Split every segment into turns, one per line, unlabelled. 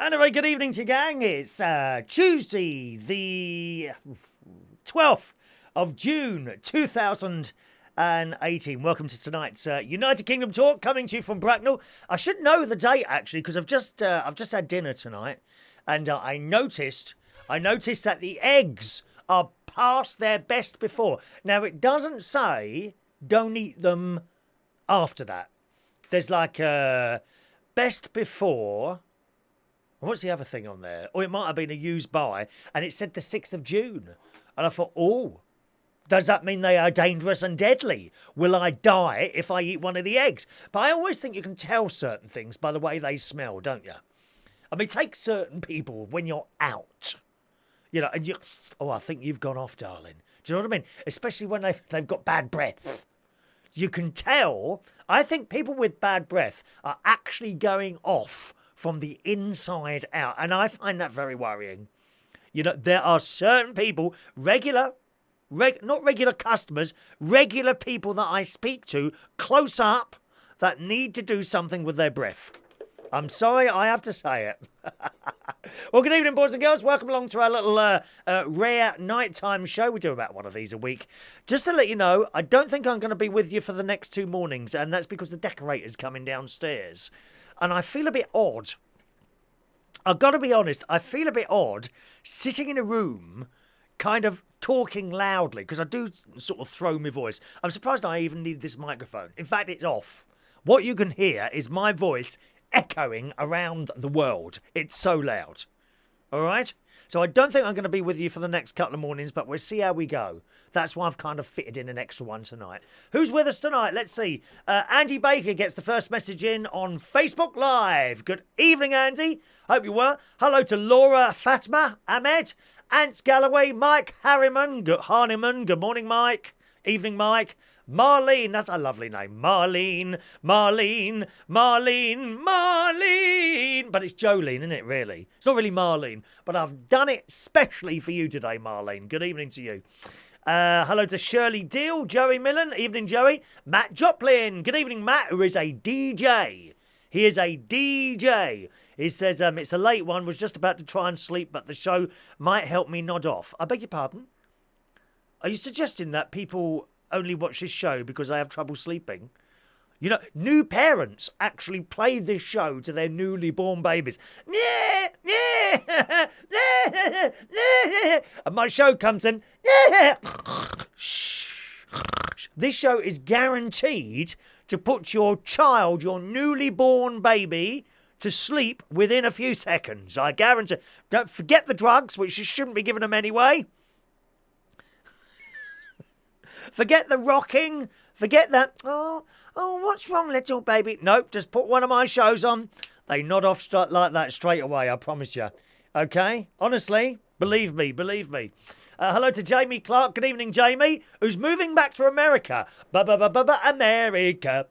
And a very good evening to you, gang. It's Tuesday, the 12th of June, 2018. Welcome to tonight's United Kingdom talk, coming to you from Bracknell. I should know the date actually, because I've just had dinner tonight, and I noticed that the eggs are past their best before. Now it doesn't say don't eat them after that. There's like best before. What's the other thing on there? Or it might have been a used by, and it said the 6th of June. And I thought, oh, does that mean they are dangerous and deadly? Will I die if I eat one of the eggs? But I always think you can tell certain things by the way they smell, don't you? I mean, take certain people when you're out, you know, and I think you've gone off, darling. Do you know what I mean? Especially when they've got bad breath. You can tell. I think people with bad breath are actually going off from the inside out. And I find that very worrying. You know, there are certain people, not regular customers, regular people that I speak to close up that need to do something with their breath. I'm sorry, I have to say it. Well, good evening, boys and girls. Welcome along to our little rare nighttime show. We do about one of these a week. Just to let you know, I don't think I'm going to be with you for the next 2 mornings, and that's because the decorator's coming downstairs. And I feel a bit odd. I've got to be honest, I feel a bit odd sitting in a room kind of talking loudly, because I do sort of throw my voice. I'm surprised I even need this microphone. In fact, it's off. What you can hear is my voice echoing around the world. It's so loud. All right? So I don't think I'm going to be with you for the next couple of mornings, but we'll see how we go. That's why I've kind of fitted in an extra one tonight. Who's with us tonight? Let's see. Angie Baker gets the first message in on Facebook Live. Good evening, Andy. Hope you were. Hello to Laura Fatma Ahmed, Ants Galloway, Mike Harriman. Harniman. Good morning, Mike. Evening, Mike. Marlene, that's a lovely name. Marlene. But it's Jolene, isn't it, really? It's not really Marlene, but I've done it specially for you today, Marlene. Good evening to you. Hello to Shirley Deal, Joey Millen. Evening, Joey. Matt Joplin. Good evening, Matt, who is a DJ. He is a DJ. He says, it's a late one, was just about to try and sleep, but the show might help me nod off. I beg your pardon? Are you suggesting that people only watch this show because they have trouble sleeping? You know, new parents actually play this show to their newly born babies. And my show comes in. This show is guaranteed to put your child, your newly born baby, to sleep within a few seconds. I guarantee. Don't forget the drugs, which you shouldn't be giving them anyway. Forget the rocking. Forget that. Oh, what's wrong, little baby? Nope, just put one of my shows on. They nod off like that straight away, I promise you. Okay? Honestly, believe me. Hello to Jamie Clark. Good evening, Jamie, who's moving back to America. America.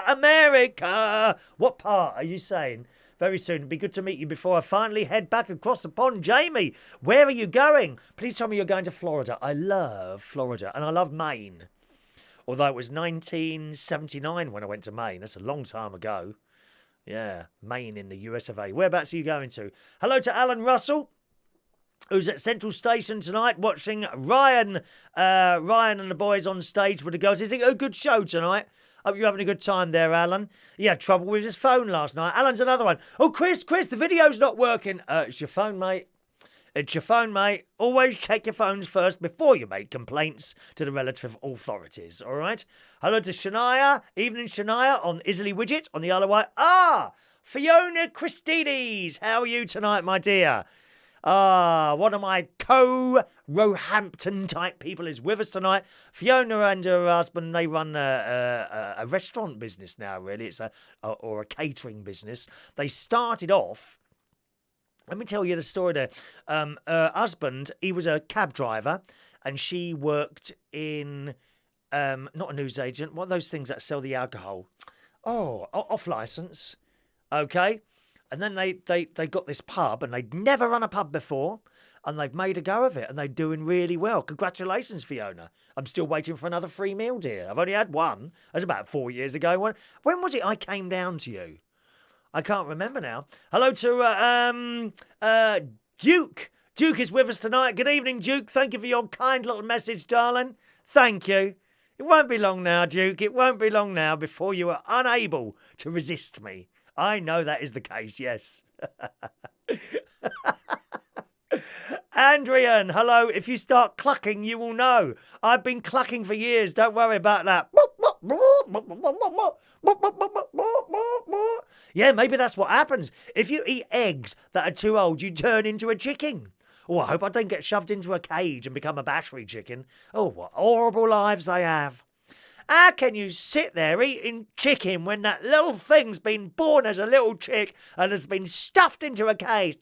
America. What part are you saying? Very soon. It'd be good to meet you before I finally head back across the pond. Jamie, where are you going? Please tell me you're going to Florida. I love Florida, and I love Maine. Although it was 1979 when I went to Maine. That's a long time ago. Yeah, Maine in the US of A. Whereabouts are you going to? Hello to Alan Russell, who's at Central Station tonight watching Ryan and the boys on stage with the girls. Is it a good show tonight? Hope you're having a good time there, Alan. He had trouble with his phone last night. Alan's another one. Oh, Chris, the video's not working. It's your phone, mate. It's your phone, mate. Always check your phones first before you make complaints to the relative authorities, all right? Hello to Shania. Evening, Shania, on Isley Widget on the Isle of Wight. Fiona Christides. How are you tonight, my dear? One of my Roehampton type people is with us tonight. Fiona and her husband, they run a restaurant business now, really. It's a catering business. They started off, let me tell you the story there. Her husband, he was a cab driver, and she worked in, not a newsagent, what are those things that sell the alcohol? Off licence. Okay. And then they got this pub, and they'd never run a pub before, and they've made a go of it, and they're doing really well. Congratulations, Fiona. I'm still waiting for another free meal, dear. I've only had one. That was about 4 years ago. When was it I came down to you? I can't remember now. Hello to Duke. Duke is with us tonight. Good evening, Duke. Thank you for your kind little message, darling. Thank you. It won't be long now, Duke. It won't be long now before you are unable to resist me. I know that is the case, yes. Andrian, hello. If you start clucking, you will know. I've been clucking for years. Don't worry about that. Yeah, maybe that's what happens. If you eat eggs that are too old, you turn into a chicken. Oh, I hope I don't get shoved into a cage and become a battery chicken. Oh, what horrible lives they have. How can you sit there eating chicken when that little thing's been born as a little chick and has been stuffed into a cage?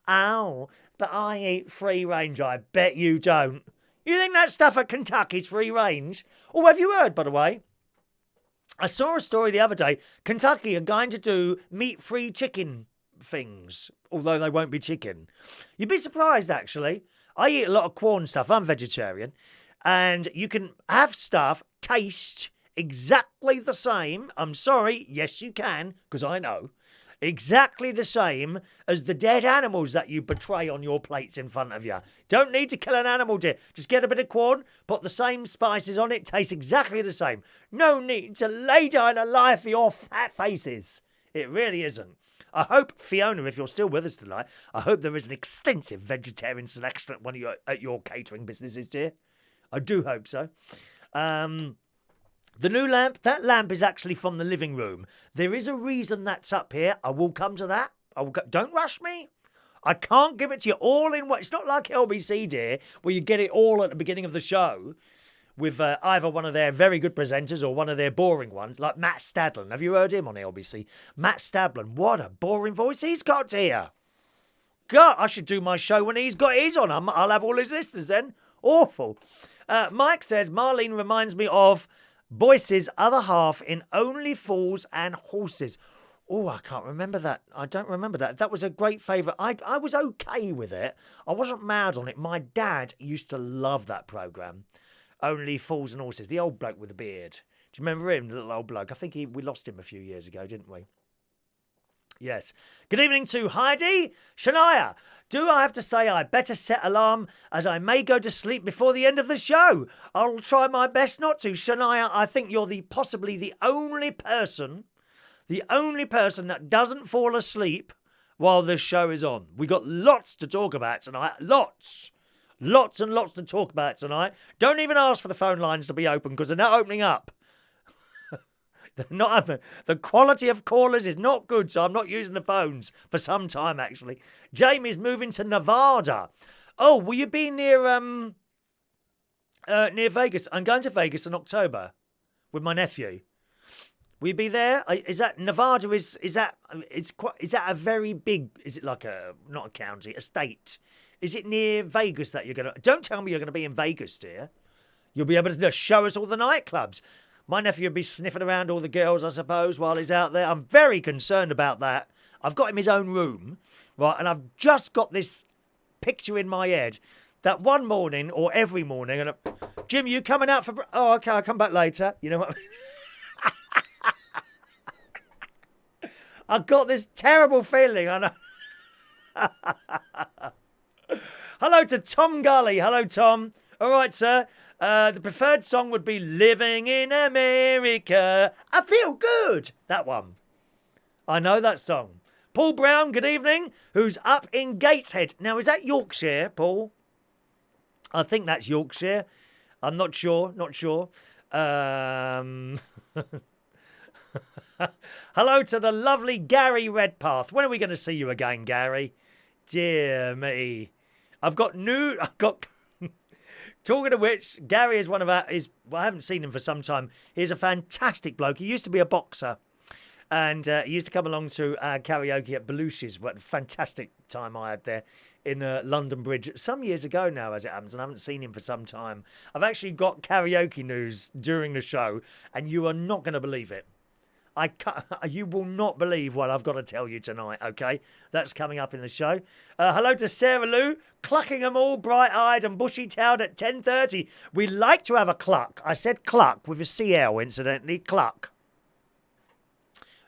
Oh, but I eat free range. I bet you don't. You think that stuff at Kentucky's free range? Oh, have you heard, by the way? I saw a story the other day. Kentucky are going to do meat-free chicken things, although they won't be chicken. You'd be surprised, actually. I eat a lot of corn stuff. I'm vegetarian. And you can have stuff taste exactly the same. I'm sorry. Yes, you can, because I know. Exactly the same as the dead animals that you betray on your plates in front of you. Don't need to kill an animal, dear. Just get a bit of corn, put the same spices on it, tastes exactly the same. No need to lay down a life for your fat faces. It really isn't. I hope, Fiona, if you're still with us tonight, I hope there is an extensive vegetarian selection at your catering businesses, dear. I do hope so. The new lamp, that lamp is actually from the living room. There is a reason that's up here. I will come to that. Don't rush me. I can't give it to you all in one. It's not like LBC, dear, where you get it all at the beginning of the show with either one of their very good presenters or one of their boring ones, like Matt Stadlen. Have you heard him on LBC? Matt Stadlen, what a boring voice he's got here. God, I should do my show when he's got his on. I'll have all his listeners then. Awful. Mike says, Marlene reminds me of Boyce's other half in Only Fools and Horses. Oh, I can't remember that. I don't remember that. That was a great favourite. I was okay with it. I wasn't mad on it. My dad used to love that programme. Only Fools and Horses. The old bloke with the beard. Do you remember him, the little old bloke? I think we lost him a few years ago, didn't we? Yes. Good evening to Heidi. Shania, do I have to say I better set alarm as I may go to sleep before the end of the show? I'll try my best not to. Shania, I think you're possibly the only person that doesn't fall asleep while this show is on. We got lots to talk about tonight. Lots and lots to talk about tonight. Don't even ask for the phone lines to be open because they're not opening up. They're not open. The quality of callers is not good, so I'm not using the phones for some time, actually. Jamie's moving to Nevada. Oh, will you be near Vegas? I'm going to Vegas in October with my nephew. Will you be there? Is that Nevada? Is that a very big? Is it like not a county, a state? Is it near Vegas that you're gonna? Don't tell me you're gonna be in Vegas, dear. You'll be able to just show us all the nightclubs. My nephew will be sniffing around all the girls, I suppose, while he's out there. I'm very concerned about that. I've got him his own room, right? And I've just got this picture in my head that one morning or every morning, and Jim, you coming out for? Oh, okay, I'll come back later. You know what? I've got this terrible feeling. I know. Hello to Tom Gully. Hello, Tom. All right, sir. The preferred song would be Living in America. I feel good. That one. I know that song. Paul Brown, good evening, who's up in Gateshead. Now, is that Yorkshire, Paul? I think that's Yorkshire. I'm not sure. Hello to the lovely Gary Redpath. When are we going to see you again, Gary? Dear me. I've got talking of which, Gary is one of our... I haven't seen him for some time. He's a fantastic bloke. He used to be a boxer. And he used to come along to karaoke at Belushi's. What a fantastic time I had there in London Bridge. Some years ago now, as it happens, and I haven't seen him for some time. I've actually got karaoke news during the show, and you are not going to believe it. You will not believe what I've got to tell you tonight, okay? That's coming up in the show. Hello to Sarah Lou, clucking them all bright-eyed and bushy-tailed at 10:30. We like to have a cluck. I said cluck with a CL, incidentally, cluck.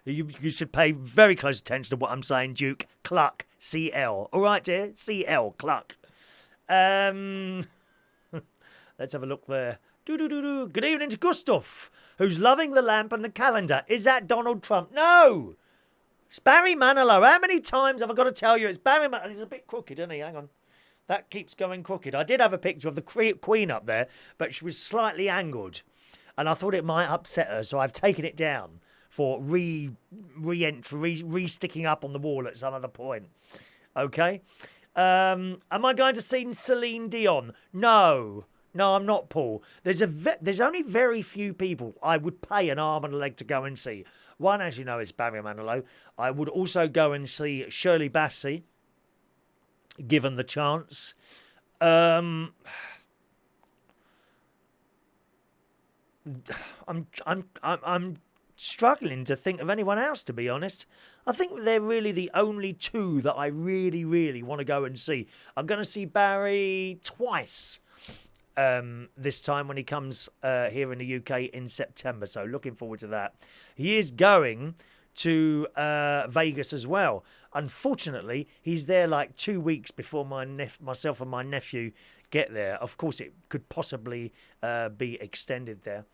You should pay very close attention to what I'm saying, Duke. Cluck. CL. All right, dear? CL. Cluck. Let's have a look there. Good evening to Gustav, who's loving the lamp and the calendar. Is that Donald Trump? No! It's Barry Manilow. How many times have I got to tell you it's Barry Manilow? He's a bit crooked, isn't he? Hang on. That keeps going crooked. I did have a picture of the Queen up there, but she was slightly angled. And I thought it might upset her, so I've taken it down for re-sticking up on the wall at some other point. Okay? Am I going to see Celine Dion? No, I'm not, Paul. There's only very few people I would pay an arm and a leg to go and see. One, as you know, is Barry Manilow. I would also go and see Shirley Bassey, given the chance. I'm struggling to think of anyone else, to be honest. I think they're really the only two that I really, really want to go and see. I'm going to see Barry twice this time when he comes here in the UK in September. So looking forward to that. He is going to Vegas as well. Unfortunately, he's there like 2 weeks before myself and my nephew get there. Of course, it could possibly be extended there.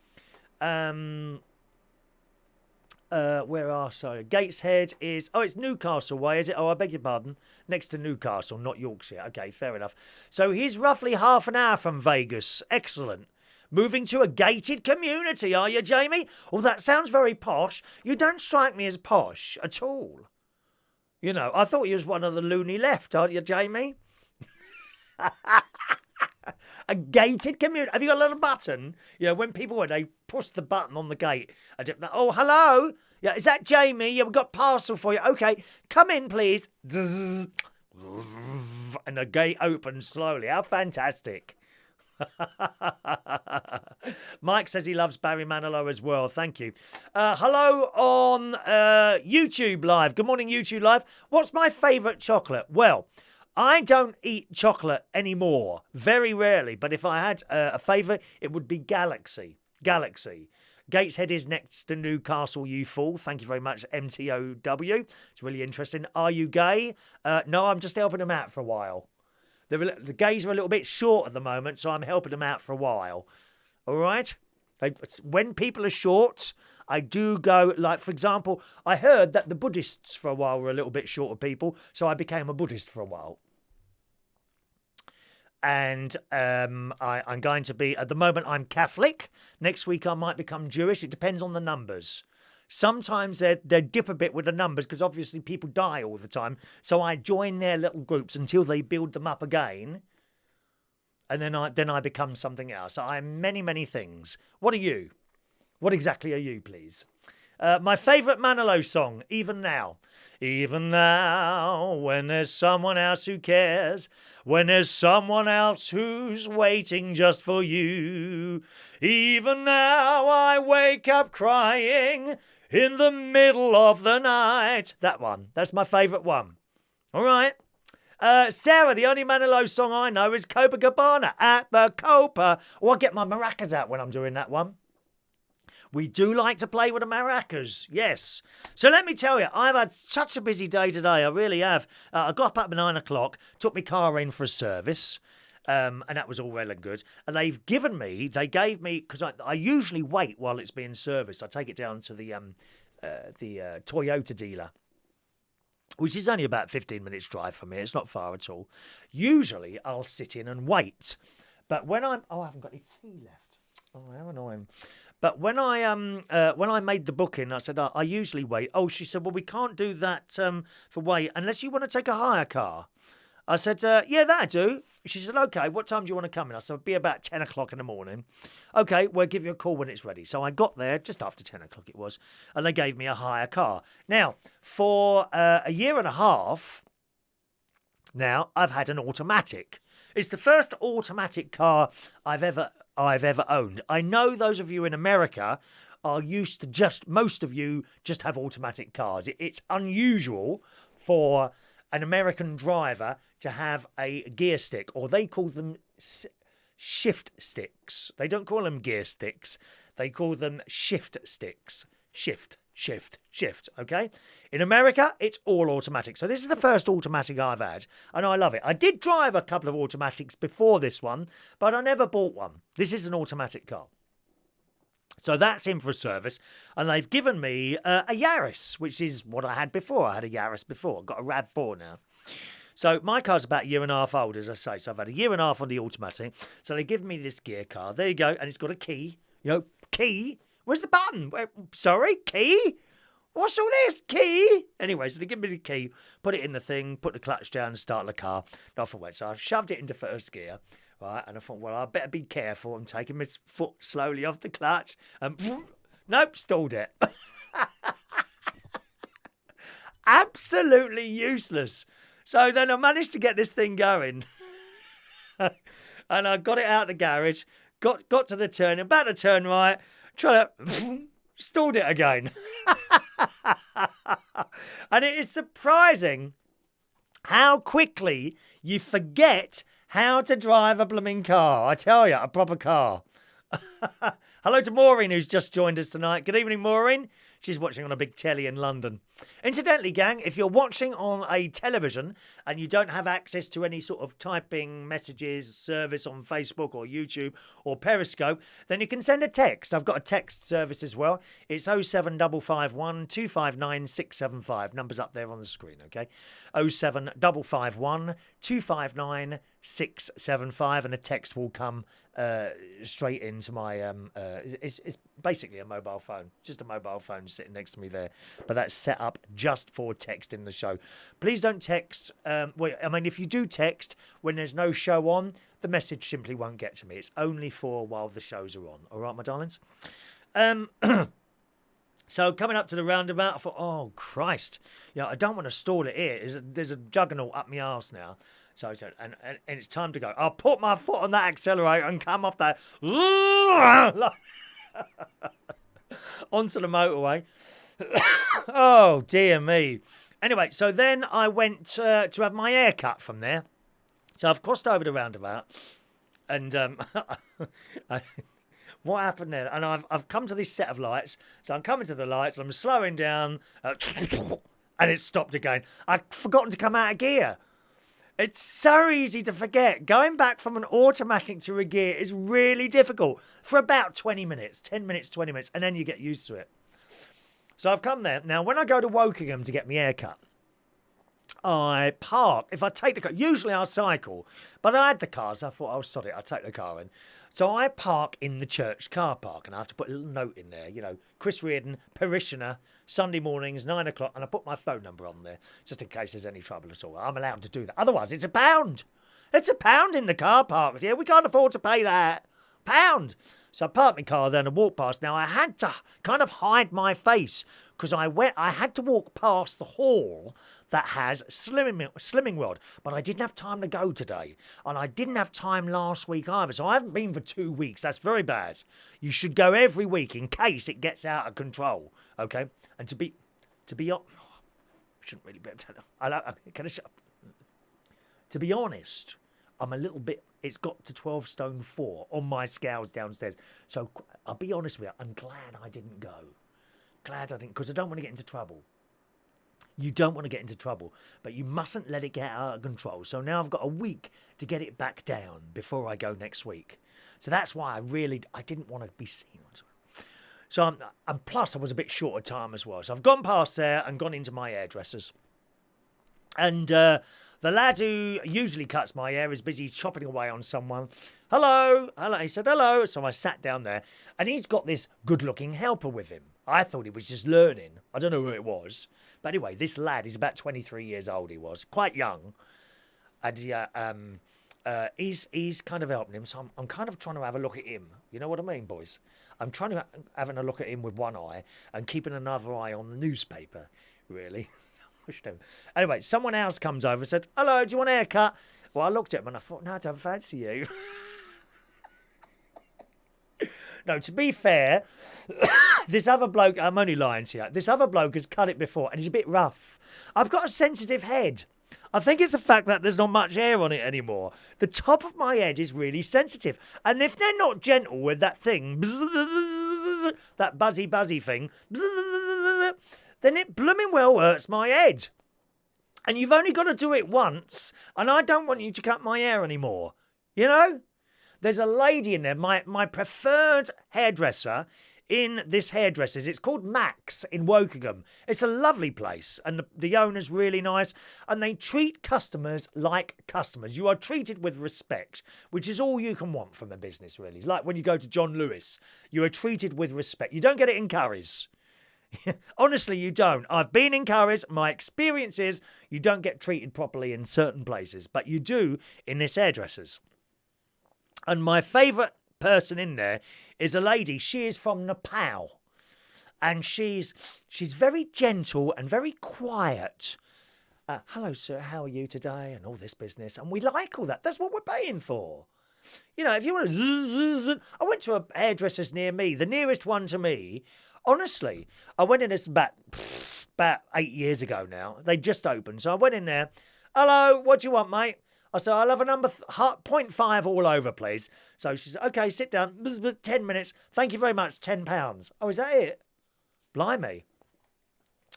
Gateshead is... Oh, it's Newcastle way, is it? Oh, I beg your pardon. Next to Newcastle, not Yorkshire. Okay, fair enough. So he's roughly half an hour from Vegas. Excellent. Moving to a gated community, are you, Jamie? Oh, that sounds very posh. You don't strike me as posh at all. You know, I thought you was one of the loony left, aren't you, Jamie? A gated community. Have you got a little button? You know, when they push the button on the gate. Oh, hello? Yeah, is that Jamie? Yeah, we've got parcel for you. Okay, come in, please. And the gate opens slowly. How fantastic. Mike says he loves Barry Manilow as well. Thank you. Hello on YouTube Live. Good morning, YouTube Live. What's my favourite chocolate? Well, I don't eat chocolate anymore. Very rarely. But if I had a favourite, it would be Galaxy. Gateshead is next to Newcastle, you fool. Thank you very much, MTOW. It's really interesting. Are you gay? No, I'm just helping them out for a while. The gays are a little bit short at the moment, so I'm helping them out for a while. All right? When people are short, I do go, like, for example, I heard that the Buddhists for a while were a little bit short of people, so I became a Buddhist for a while. And I'm going to be, at the moment, I'm Catholic. Next week, I might become Jewish. It depends on the numbers. Sometimes they dip a bit with the numbers because obviously people die all the time. So I join their little groups until they build them up again. And then I become something else. I'm many, many things. What are you? What exactly are you, please? My favourite Manilow song, Even Now. Even now, when there's someone else who cares, when there's someone else who's waiting just for you. Even now, I wake up crying in the middle of the night. That one. That's my favourite one. All right. Sarah, the only Manilow song I know is Copacabana at the Copa. Or I get my maracas out when I'm doing that one. We do like to play with the maracas, yes. So let me tell you, I've had such a busy day today, I really have. I got up at 9 o'clock, took my car in for a service, and that was all well and good. And they gave me, because I usually wait while it's being serviced. I take it down to the Toyota dealer, which is only about 15 minutes drive from here. It's not far at all. Usually, I'll sit in and wait. But when I haven't got any tea left. Oh, how annoying. But when I made the booking, I said, I usually wait. Oh, she said, well, we can't do that for wait unless you want to take a hire car. I said, yeah, that I do. She said, okay, what time do you want to come in? I said, it'll be about 10 o'clock in the morning. Okay, we'll give you a call when it's ready. So I got there, just after 10 o'clock it was, and they gave me a hire car. Now, for a year and a half, now, I've had an automatic. It's the first automatic car I've ever owned. I know those of you in America are used to most of you just have automatic cars. It's unusual for an American driver to have a gear stick, or they call them shift sticks. They don't call them gear sticks. They call them shift sticks. Shift shift, okay? In America, it's all automatic. So this is the first automatic I've had, and I love it. I did drive a couple of automatics before this one, but I never bought one. This is an automatic car. So that's in for a service, and they've given me a Yaris, which is what I had before. I had a Yaris before. I've got a RAV4 now. So my car's about a year and a half old, as I say. So I've had a year and a half on the automatic. So they give me this gear car. There you go, and it's got a key. Key? Where's the button? Sorry, key? What's all this? Key? Anyway, so they give me the key, put it in the thing, put the clutch down, start the car, and off I went. So I've shoved it into first gear. Right, and I thought, well, I better be careful. I'm taking my foot slowly off the clutch, and nope, stalled it. Absolutely useless. So then I managed to get this thing going, and I got it out of the garage, got to the turn, about to turn right, try to stalled it again. And it is surprising how quickly you forget how to drive a blooming car. I tell you, a proper car. Hello to Maureen, who's just joined us tonight. Good evening, Maureen. She's watching on a big telly in London. Incidentally, gang, if you're watching on a television and you don't have access to any sort of typing messages service on Facebook or YouTube or Periscope, then you can send a text. I've got a text service as well. It's 07551 259 675. Number's up there on the screen, okay? 07551 259 675, and a text will come straight into my it's basically a mobile phone, just a mobile phone sitting next to me there, but that's set up just for texting the show. Please don't text if you do text when there's no show on, the message simply won't get to me. It's only for while the shows are on. All right, my darlings. So coming up to the roundabout, I thought, oh Christ, I don't want to stall it here. There's a juggernaut up my arse now. So I said, and it's time to go. I'll put my foot on that accelerator and come off that onto the motorway. Oh, dear me. Anyway, so then I went to have my hair cut from there. So I've crossed over the roundabout, and what happened there? And I've come to this set of lights. So I'm coming to the lights, I'm slowing down, and it stopped again. I'd forgotten to come out of gear. It's so easy to forget. Going back from an automatic to a gear is really difficult for about 20 minutes, 10 minutes, 20 minutes, and then you get used to it. So I've come there. Now, when I go to Wokingham to get my hair cut, I park. If I take the car, usually I cycle, but I had the car, so I thought, oh, sod it, I'll take the car in. So I park in the church car park, and I have to put a little note in there, Chris Reardon, parishioner, Sunday mornings, 9 o'clock, and I put my phone number on there, just in case there's any trouble at all. I'm allowed to do that. Otherwise, it's £1. It's £1 in the car park. Yeah, we can't afford to pay that. £1. So I parked my car there and I walked past. Now, I had to kind of hide my face because I had to walk past the hall that has Slimming World. But I didn't have time to go today. And I didn't have time last week either. So I haven't been for 2 weeks. That's very bad. You should go every week in case it gets out of control. Okay? And to be honest, I shouldn't really be able to. Can I shut up? To be honest, I'm a little bit. It's got to 12 stone 4 on my scales downstairs. So I'll be honest with you, I'm glad I didn't go. Glad I didn't, because I don't want to get into trouble. You don't want to get into trouble, but you mustn't let it get out of control. So now I've got a week to get it back down before I go next week. So that's why I didn't want to be seen. So and plus I was a bit short of time as well. So I've gone past there and gone into my hairdressers. And the lad who usually cuts my hair is busy chopping away on someone. Hello. He said, hello. So I sat down there, and he's got this good-looking helper with him. I thought he was just learning. I don't know who it was. But anyway, this lad, he's about 23 years old, he was. Quite young. And he's kind of helping him. So I'm kind of trying to have a look at him. You know what I mean, boys? I'm trying to having a look at him with one eye and keeping another eye on the newspaper, really. Anyway, someone else comes over and said, hello, do you want a haircut? Well, I looked at him and I thought, no, I don't fancy you. No, to be fair, this other bloke, I'm only lying to you, this other bloke has cut it before and he's a bit rough. I've got a sensitive head. I think it's the fact that there's not much hair on it anymore. The top of my head is really sensitive. And if they're not gentle with that thing, that buzzy thing, then it blooming well hurts my head. And you've only got to do it once, and I don't want you to cut my hair anymore. You know? There's a lady in there, my preferred hairdresser in this hairdresser's. It's called Max in Wokingham. It's a lovely place, and the owner's really nice, and they treat customers like customers. You are treated with respect, which is all you can want from a business, really. It's like when you go to John Lewis, you are treated with respect. You don't get it in Curry's. Honestly, you don't. I've been in Curry's. My experience is you don't get treated properly in certain places, but you do in this hairdresser's. And my favourite person in there is a lady. She is from Nepal, and she's very gentle and very quiet. Hello, sir. How are you today? And all this business, and we like all that. That's what we're paying for. You know, if you want to, I went to a hairdresser's near me. The nearest one to me. Honestly, I went in this about 8 years ago now. They just opened. So I went in there. Hello, what do you want, mate? I said, I'll have a number 0.5 all over, please. So she said, OK, sit down. 10 minutes. Thank you very much. £10. Oh, is that it? Blimey.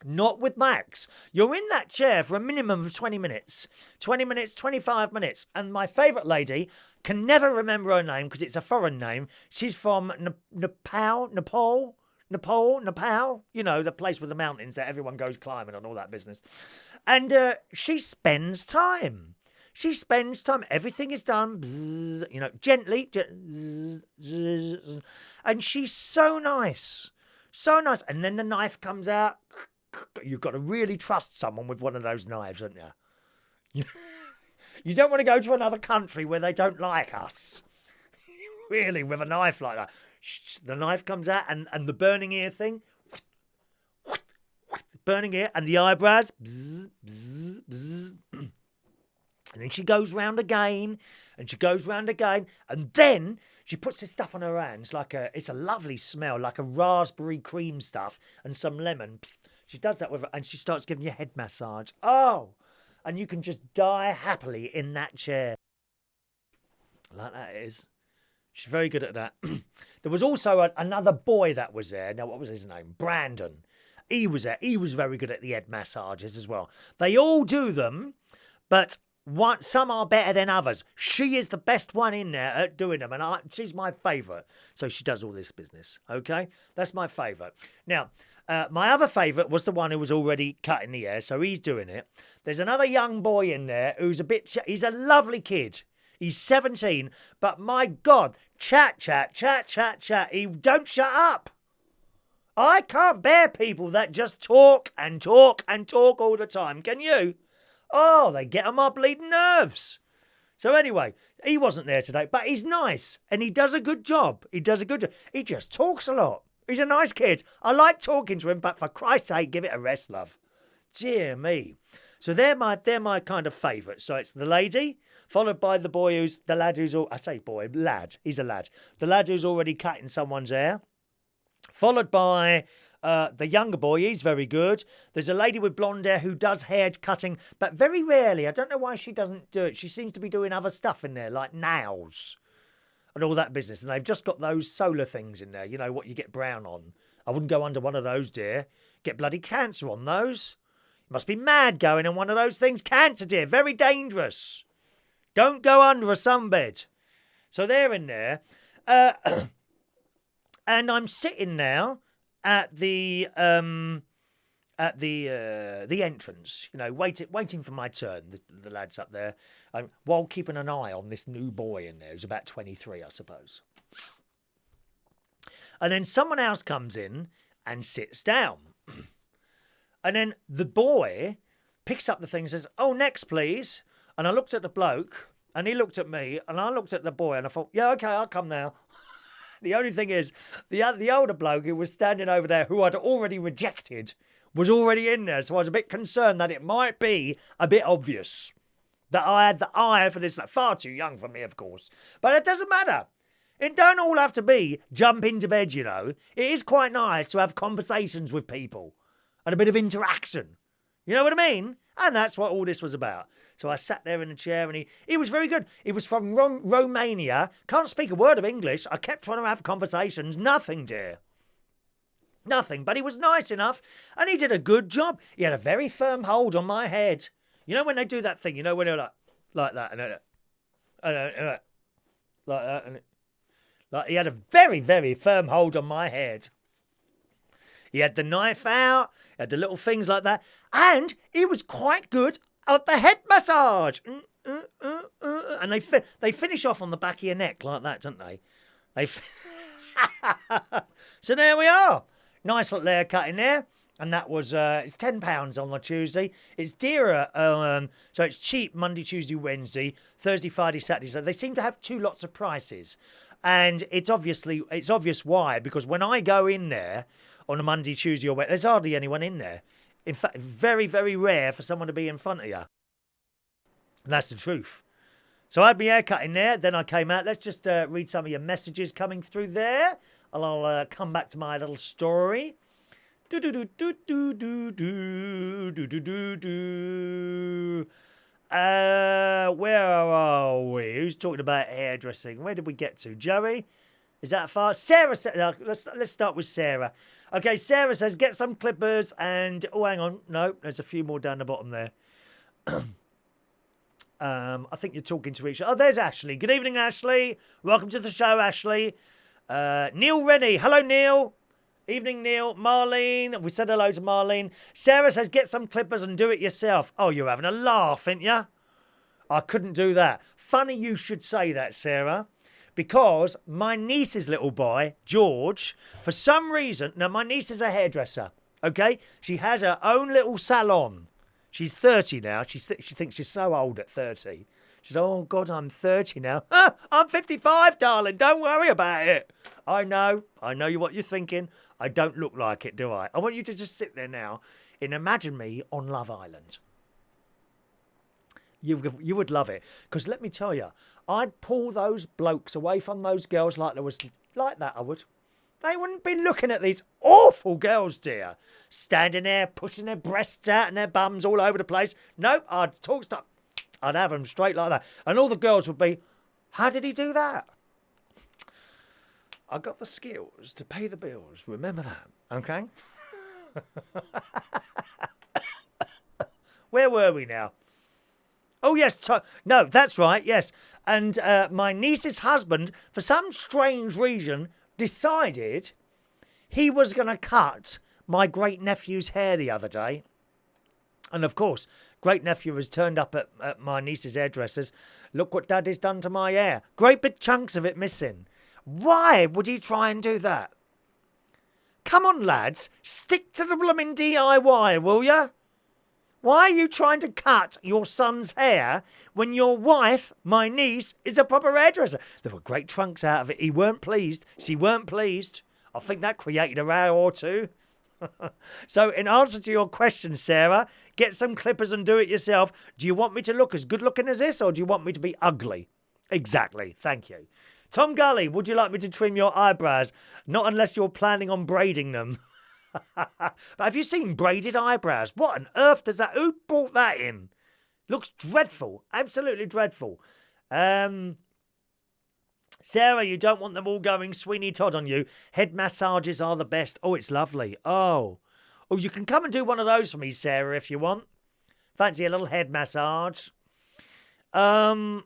Not with Max. You're in that chair for a minimum of 20 minutes. 20 minutes, 25 minutes. And my favourite lady, can never remember her name because it's a foreign name. She's from Nepal. You know, the place with the mountains that everyone goes climbing and all that business. And she spends time. Everything is done, bzz, you know, gently. Bzz, and she's so nice. So nice. And then the knife comes out. You've got to really trust someone with one of those knives, haven't you? You don't want to go to another country where they don't like us. Really, with a knife like that. The knife comes out and the burning ear thing. Burning ear and the eyebrows. Bzz, bzz, bzz. And then she goes round again, and she goes round again, and then she puts this stuff on her hands it's a lovely smell, like a raspberry cream stuff and some lemon. Psst. She does that with her, and she starts giving you a head massage. Oh, and you can just die happily in that chair. Like that it is. She's very good at that. There was also another boy that was there. Now, what was his name? Brandon. He was there. He was very good at the head massages as well. They all do them, but some are better than others. She is the best one in there at doing them, and she's my favourite. So she does all this business, okay? That's my favourite. Now, my other favourite was the one who was already cutting the hair, so he's doing it. There's another young boy in there who's he's a lovely kid. He's 17, but my God, chat. He don't shut up. I can't bear people that just talk and talk and talk all the time. Can you? Oh, they get on my bleeding nerves. So anyway, he wasn't there today, but he's nice and he does a good job. He just talks a lot. He's a nice kid. I like talking to him, but for Christ's sake, give it a rest, love. Dear me. So they're my kind of favourites. So it's the lady, followed by the lad who's he's a lad. The lad who's already cutting someone's hair. Followed by the younger boy, he's very good. There's a lady with blonde hair who does hair cutting, but very rarely. I don't know why she doesn't do it. She seems to be doing other stuff in there, like nails and all that business. And they've just got those solar things in there, you know, what you get brown on. I wouldn't go under one of those, dear. Get bloody cancer on those. You must be mad going on one of those things. Cancer, dear, very dangerous. Don't go under a sunbed. So they're in there. And I'm sitting now at the entrance, you know, waiting for my turn. The lad's up there, while keeping an eye on this new boy in there who's about 23, I suppose. And then someone else comes in and sits down, and then the boy picks up the thing and says, "Oh, next, please." And I looked at the bloke, and he looked at me, and I looked at the boy, and I thought, "Yeah, okay, I'll come now." The only thing is, the older bloke who was standing over there, who I'd already rejected, was already in there. So I was a bit concerned that it might be a bit obvious that I had the eye for this. Like, far too young for me, of course. But it doesn't matter. It don't all have to be jump into bed, you know. It is quite nice to have conversations with people and a bit of interaction. You know what I mean? And that's what all this was about. So I sat there in the chair, and he was very good. He was from Romania. Can't speak a word of English. I kept trying to have conversations. Nothing, dear. Nothing, but he was nice enough and he did a good job. He had a very firm hold on my head. You know when they do that thing, you know when they're like that, and like that, and like he had a very, very firm hold on my head. He had the knife out, he had the little things like that, and he was quite good at the head massage. And they finish off on the back of your neck like that, don't they? So there we are. Nice little haircut in there. And that was, it's £10 on the Tuesday. It's dearer, so it's cheap Monday, Tuesday, Wednesday, Thursday, Friday, Saturday. So they seem to have two lots of prices. And it's obvious why, because when I go in there on a Monday, Tuesday or Wednesday, there's hardly anyone in there. In fact, very, very rare for someone to be in front of you. And that's the truth. So I had my haircut in there, then I came out. Let's just read some of your messages coming through there. And I'll come back to my little story. Where are we? Who's talking about hairdressing? Where did we get to? Joey? Is that far? Sarah said, let's start with Sarah. Okay, Sarah says, get some clippers and... Oh, hang on. No, there's a few more down the bottom there. I think you're talking to each other. Oh, there's Ashley. Good evening, Ashley. Welcome to the show, Ashley. Neil Rennie. Hello, Neil. Evening, Neil. Marlene. We said hello to Marlene. Sarah says, get some clippers and do it yourself. Oh, you're having a laugh, ain't you? I couldn't do that. Funny you should say that, Sarah. Because my niece's little boy, George, for some reason... Now, my niece is a hairdresser, okay? She has her own little salon. She's 30 now. She thinks she's so old at 30. She said, oh, God, I'm 30 now. I'm 55, darling. Don't worry about it. I know what you're thinking. I don't look like it, do I? I want you to just sit there now and imagine me on Love Island. You would love it. Because let me tell you, I'd pull those blokes away from those girls like that, I would. They wouldn't be looking at these awful girls, dear. Standing there, pushing their breasts out and their bums all over the place. Nope, I'd talk stuff. I'd have them straight like that. And all the girls would be, how did he do that? I got the skills to pay the bills. Remember that, okay? Where were we now? Oh, yes. No, that's right, yes. And my niece's husband, for some strange reason, decided he was going to cut my great-nephew's hair the other day. And, of course, great-nephew has turned up at my niece's hairdresser's. Look what Daddy's done to my hair. Great big chunks of it missing. Why would he try and do that? Come on, lads. Stick to the blooming DIY, will ya? Why are you trying to cut your son's hair when your wife, my niece, is a proper hairdresser? There were great trunks out of it. He weren't pleased. She weren't pleased. I think that created a row or two. So, in answer to your question, Sarah, get some clippers and do it yourself. Do you want me to look as good looking as this, or do you want me to be ugly? Exactly. Thank you. Tom Gully, would you like me to trim your eyebrows? Not unless you're planning on braiding them. But have you seen braided eyebrows? What on earth does that... Who brought that in? Looks dreadful. Absolutely dreadful. Sarah, you don't want them all going Sweeney Todd on you. Head massages are the best. Oh, it's lovely. Oh, you can come and do one of those for me, Sarah, if you want. Fancy a little head massage. Hello,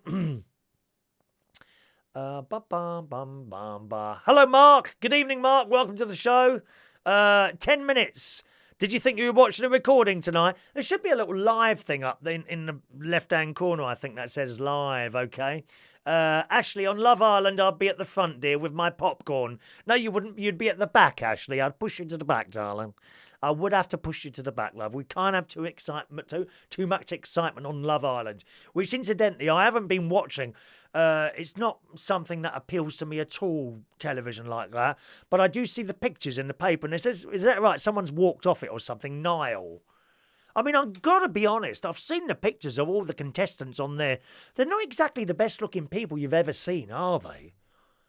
Mark. Good evening, Mark. Welcome to the show. 10 minutes. Did you think you were watching a recording tonight? There should be a little live thing up in the left-hand corner. I think that says live, okay? Ashley, on Love Island, I'd be at the front, dear, with my popcorn. No, you wouldn't. You'd be at the back, Ashley. I'd push you to the back, darling. I would have to push you to the back, love. We can't have too much excitement on Love Island, which, incidentally, I haven't been watching. It's not something that appeals to me at all, television like that. But I do see the pictures in the paper, and it says, is that right? Someone's walked off it or something. Niall. I mean, I've got to be honest. I've seen the pictures of all the contestants on there. They're not exactly the best-looking people you've ever seen, are they?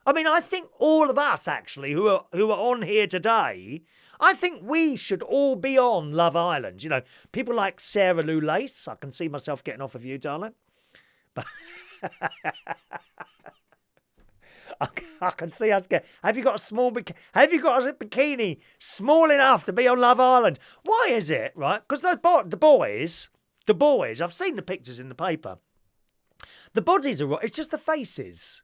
I mean, I think all of us, actually, who are on here today, I think we should all be on Love Island. You know, people like Sarah Lou Lace. I can see myself getting off of you, darling. But... I can see us get. Have you got a small? Have you got a bikini small enough to be on Love Island? Why is it right? Because the boys. I've seen the pictures in the paper. The bodies are right. It's just the faces.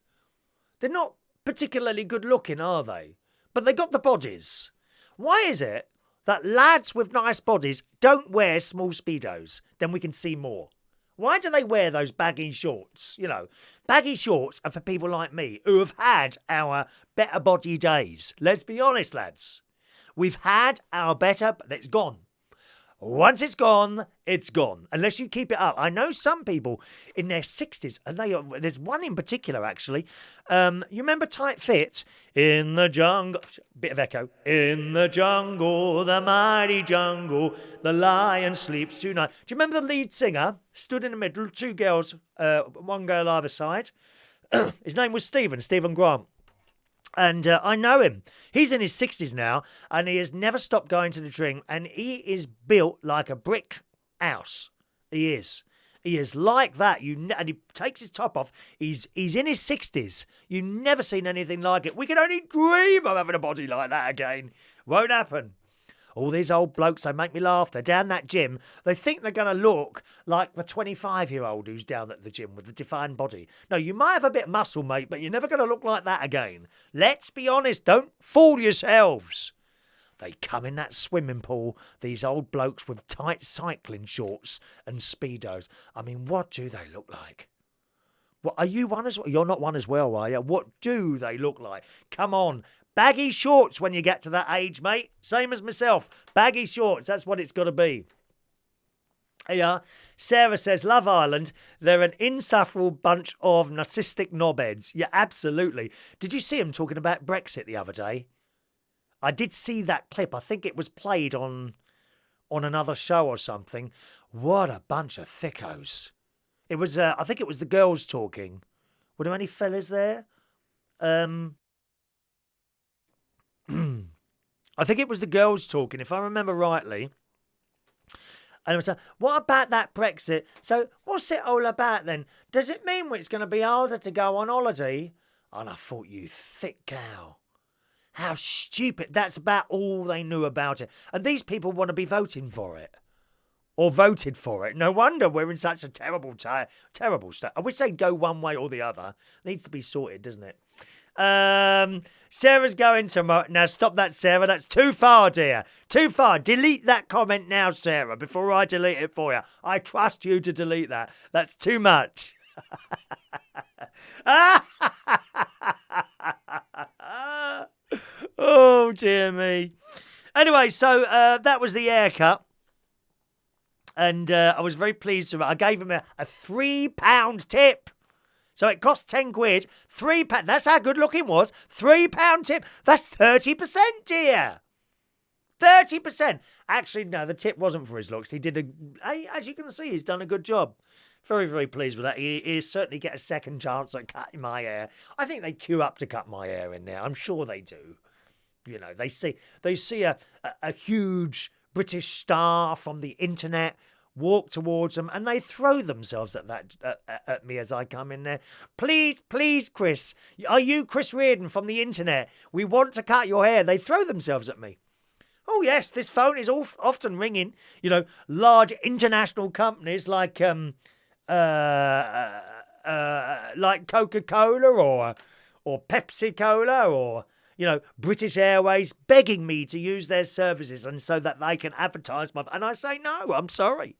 They're not particularly good looking, are they? But they got the bodies. Why is it that lads with nice bodies don't wear small Speedos? Then we can see more. Why do they wear those baggy shorts? You know, baggy shorts are for people like me who have had our better body days. Let's be honest, lads. We've had our better, but it's gone. Once it's gone, it's gone. Unless you keep it up. I know some people in their 60s, and there's one in particular, actually. You remember Tight Fit? In the jungle, bit of echo. In the jungle, the mighty jungle, the lion sleeps tonight. Do you remember the lead singer? Stood in the middle, two girls, one girl either side. His name was Stephen Grant. And I know him. He's in his 60s now, and he has never stopped going to the gym, and he is built like a brick house. He is. He is like that. And he takes his top off. He's in his 60s. You've never seen anything like it. We can only dream of having a body like that again. Won't happen. All these old blokes, they make me laugh. They're down that gym. They think they're going to look like the 25-year-old who's down at the gym with the defined body. No, you might have a bit of muscle, mate, but you're never going to look like that again. Let's be honest. Don't fool yourselves. They come in that swimming pool, these old blokes with tight cycling shorts and Speedos. I mean, what do they look like? What, are you one as well? You're not one as well, are you? What do they look like? Come on. Baggy shorts when you get to that age, mate. Same as myself. Baggy shorts, that's what it's got to be. Yeah. Sarah says, Love Island, they're an insufferable bunch of narcissistic knobheads. Yeah, absolutely. Did you see him talking about Brexit the other day? I did see that clip. I think it was played on another show or something. What a bunch of thickos. It was, I think it was the girls talking. Were there any fellas there? I think it was the girls talking, if I remember rightly. And it was like, what about that Brexit? So what's it all about then? Does it mean it's going to be harder to go on holiday? And I thought, you thick cow. How stupid. That's about all they knew about it. And these people want to be voting for it. Or voted for it. No wonder we're in such a terrible state. I wish they'd go one way or the other. Needs to be sorted, doesn't it? Sarah's going tomorrow. Now stop that, Sarah. That's too far, dear. Too far. Delete that comment now, Sarah, before I delete it for you. I trust you to delete that. That's too much. Oh, dear me. Anyway, so that was the haircut. And I was very pleased with it. I gave him a £3 tip. So it cost 10 quid. £3. That's how good looking was. £3 tip. That's 30%, dear. 30%. Actually, no, the tip wasn't for his looks. He did as you can see, he's done a good job. Very, very pleased with that. He certainly get a second chance at cutting my hair. I think they queue up to cut my hair in there. I'm sure they do. You know, they see a huge British star from the internet walk towards them, and they throw themselves at me as I come in there. Please, Chris. Are you Chris Reardon from the internet? We want to cut your hair. They throw themselves at me. Oh, yes, this phone is often ringing. You know, large international companies like Coca-Cola or Pepsi-Cola or, you know, British Airways begging me to use their services and so that they can advertise my... And I say, no, I'm sorry.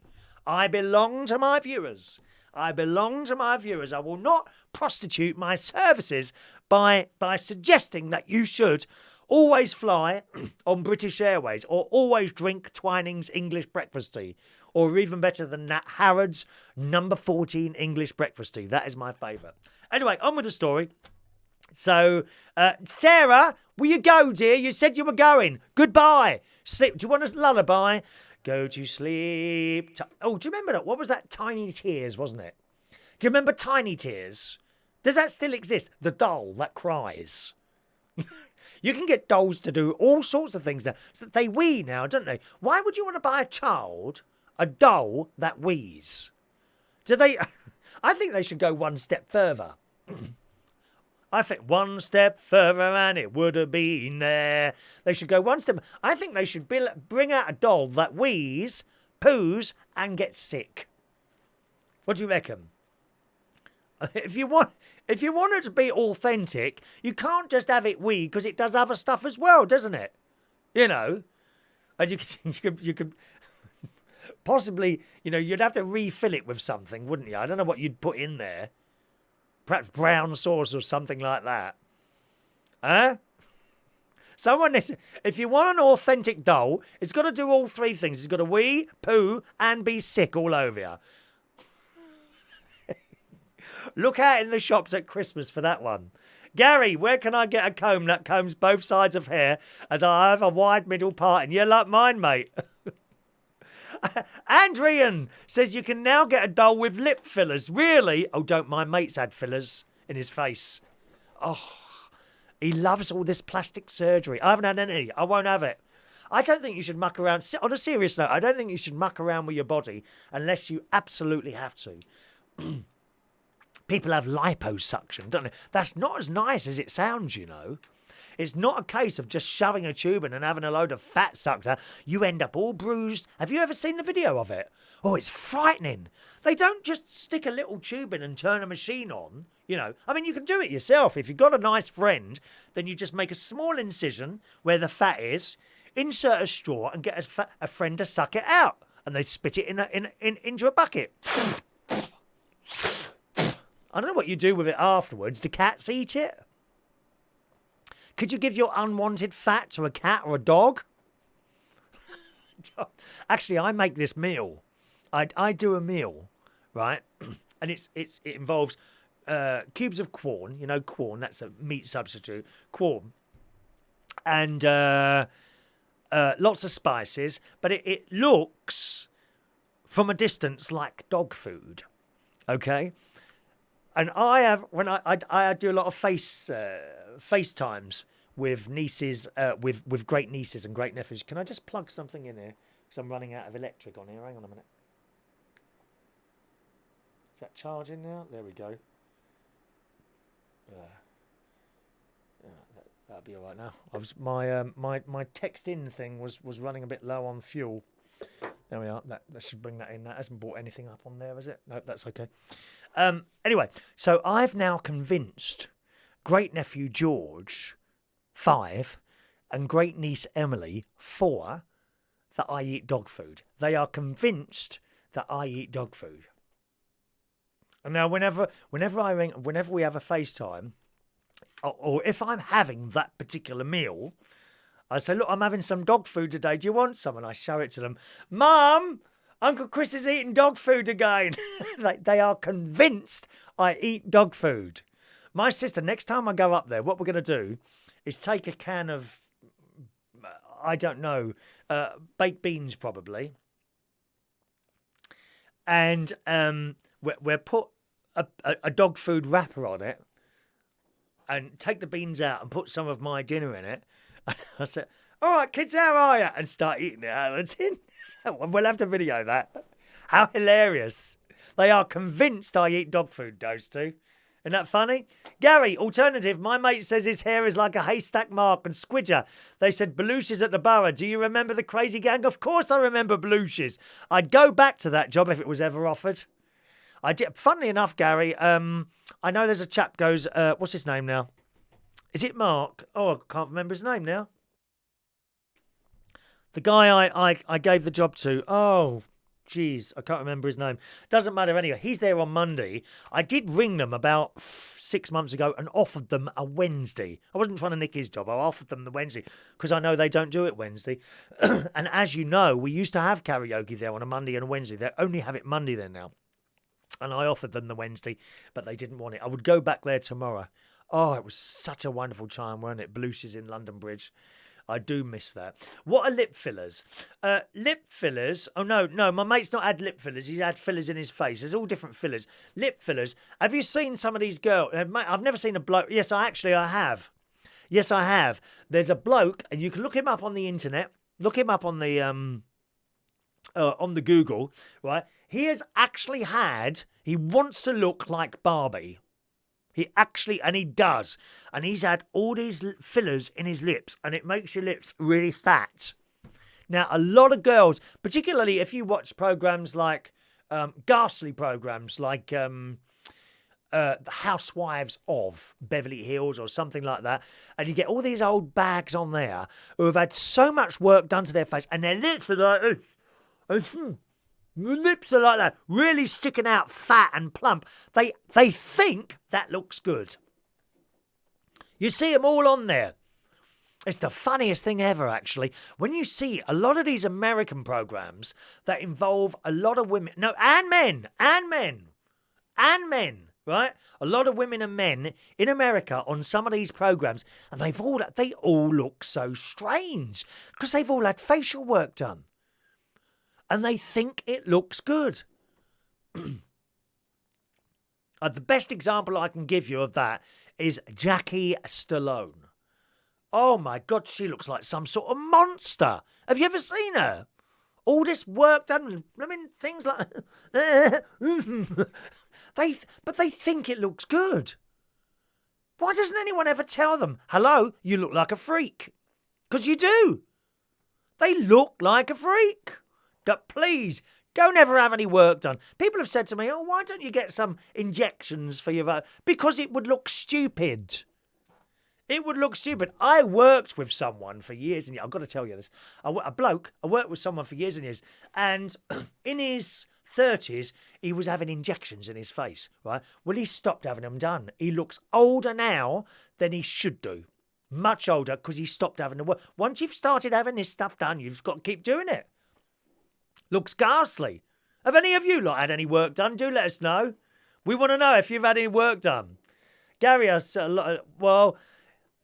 I belong to my viewers. I will not prostitute my services by suggesting that you should always fly on British Airways or always drink Twining's English breakfast tea. Or even better than that, Harrods number 14 English breakfast tea. That is my favourite. Anyway, on with the story. So, Sarah, will you go, dear? You said you were going. Goodbye. Sleep. Do you want a lullaby? Go to sleep. Oh, do you remember that? What was that? Tiny Tears, wasn't it? Do you remember Tiny Tears? Does that still exist? The doll that cries. You can get dolls to do all sorts of things now. So they wee now, don't they? Why would you want to buy a child a doll that wheezes? Do they? I think they should go one step further. I think one step further and it would have been there. They should go one step. I think they should bring out a doll that wheezes, poos, and gets sick. What do you reckon? If you want it to be authentic, you can't just have it wee because it does other stuff as well, doesn't it? You know, and you could possibly, you know, you'd have to refill it with something, wouldn't you? I don't know what you'd put in there. Perhaps brown sauce or something like that. Huh? Someone, if you want an authentic doll, it's got to do all three things. It's got to wee, poo, and be sick all over you. Look out in the shops at Christmas for that one. Gary, where can I get a comb that combs both sides of hair as I have a wide middle part? And you like mine, mate. Andrian says you can now get a doll with lip fillers. Really? Oh, don't. My mate's had fillers in his face. Oh, he loves all this plastic surgery. I haven't had any. I won't have it. I don't think you should muck around. On a serious note, I don't think you should muck around with your body unless you absolutely have to. People have liposuction, don't they? That's not as nice as it sounds, you know. It's not a case of just shoving a tube in and having a load of fat sucked out. You end up all bruised. Have you ever seen the video of it? Oh, it's frightening. They don't just stick a little tube in and turn a machine on, you know. I mean, you can do it yourself. If you've got a nice friend, then you just make a small incision where the fat is, insert a straw and get a friend to suck it out. And they spit it into a bucket. I don't know what you do with it afterwards. Do cats eat it? Could you give your unwanted fat to a cat or a dog? Actually, I make this meal. I do a meal, right? And it involves cubes of corn. You know, corn. That's a meat substitute. Corn. And lots of spices. But it looks, from a distance, like dog food. Okay? And I have, when I do a lot of FaceTimes with nieces, with great nieces and great nephews. Can I just plug something in here? Because I'm running out of electric on here. Hang on a minute. Is that charging now? There we go. That'll be all right now. I was my text in thing was running a bit low on fuel. There we are. That should bring that in. That hasn't brought anything up on there, has it? No, that's okay. Anyway, so I've now convinced great nephew George, 5, and great niece Emily, 4, that I eat dog food. They are convinced that I eat dog food. And now, whenever we have a FaceTime, or if I'm having that particular meal, I say, look, I'm having some dog food today. Do you want some? And I show it to them. Mum, Uncle Chris is eating dog food again. They are convinced I eat dog food. My sister, next time I go up there, what we're going to do is take a can of, I don't know, baked beans probably. And we'll put a dog food wrapper on it and take the beans out and put some of my dinner in it. And I said, all right, kids, how are you? And start eating it out of the tin. We'll have to video that. How hilarious. They are convinced I eat dog food, those two. Isn't that funny? Gary, alternative, my mate says his hair is like a haystack mark and Squidger. They said Belushes at the Borough. Do you remember the crazy gang? Of course I remember Belushes. I'd go back to that job if it was ever offered. I did. Funnily enough, Gary, I know there's a chap goes, what's his name now? Is it Mark? Oh, I can't remember his name now. The guy I gave the job to. Oh, jeez, I can't remember his name. Doesn't matter anyway. He's there on Monday. I did ring them about 6 months ago and offered them a Wednesday. I wasn't trying to nick his job. I offered them the Wednesday because I know they don't do it Wednesday. And as you know, we used to have karaoke there on a Monday and a Wednesday. They only have it Monday there now. And I offered them the Wednesday, but they didn't want it. I would go back there tomorrow. Oh, it was such a wonderful time, weren't it? Belushes in London Bridge. I do miss that. What are lip fillers? Lip fillers. Oh, no, my mate's not had lip fillers. He's had fillers in his face. There's all different fillers. Lip fillers. Have you seen some of these girls? I've never seen a bloke. Yes, I have. Yes, I have. There's a bloke, and you can look him up on the internet. Look him up on the Google, right? He has actually he wants to look like Barbie. He actually, and he does. And he's had all these fillers in his lips, and it makes your lips really fat. Now, a lot of girls, particularly if you watch programs like, ghastly programs like the Housewives of Beverly Hills or something like that, and you get all these old bags on there who have had so much work done to their face, and their lips are like this. The lips are like that, really sticking out, fat and plump. They think that looks good. You see them all on there. It's the funniest thing ever, actually. When you see a lot of these American programs that involve a lot of women, and men, right? A lot of women and men in America on some of these programs, and they all look so strange because they've all had facial work done. And they think it looks good. The best example I can give you of that is Jackie Stallone. Oh my God, she looks like some sort of monster. Have you ever seen her? All this work done, I mean, things like... But they think it looks good. Why doesn't anyone ever tell them, hello, you look like a freak? Because you do. They look like a freak. But please, don't ever have any work done. People have said to me, why don't you get some injections for your... Because it would look stupid. It would look stupid. I worked with someone for years and years. I've got to tell you this. I worked with someone for years and years. And in his 30s, he was having injections in his face, right? Well, he stopped having them done. He looks older now than he should do. Much older because he stopped having the work. Once you've started having this stuff done, you've got to keep doing it. Looks ghastly. Have any of you lot had any work done? Do let us know. We want to know if you've had any work done. Gary,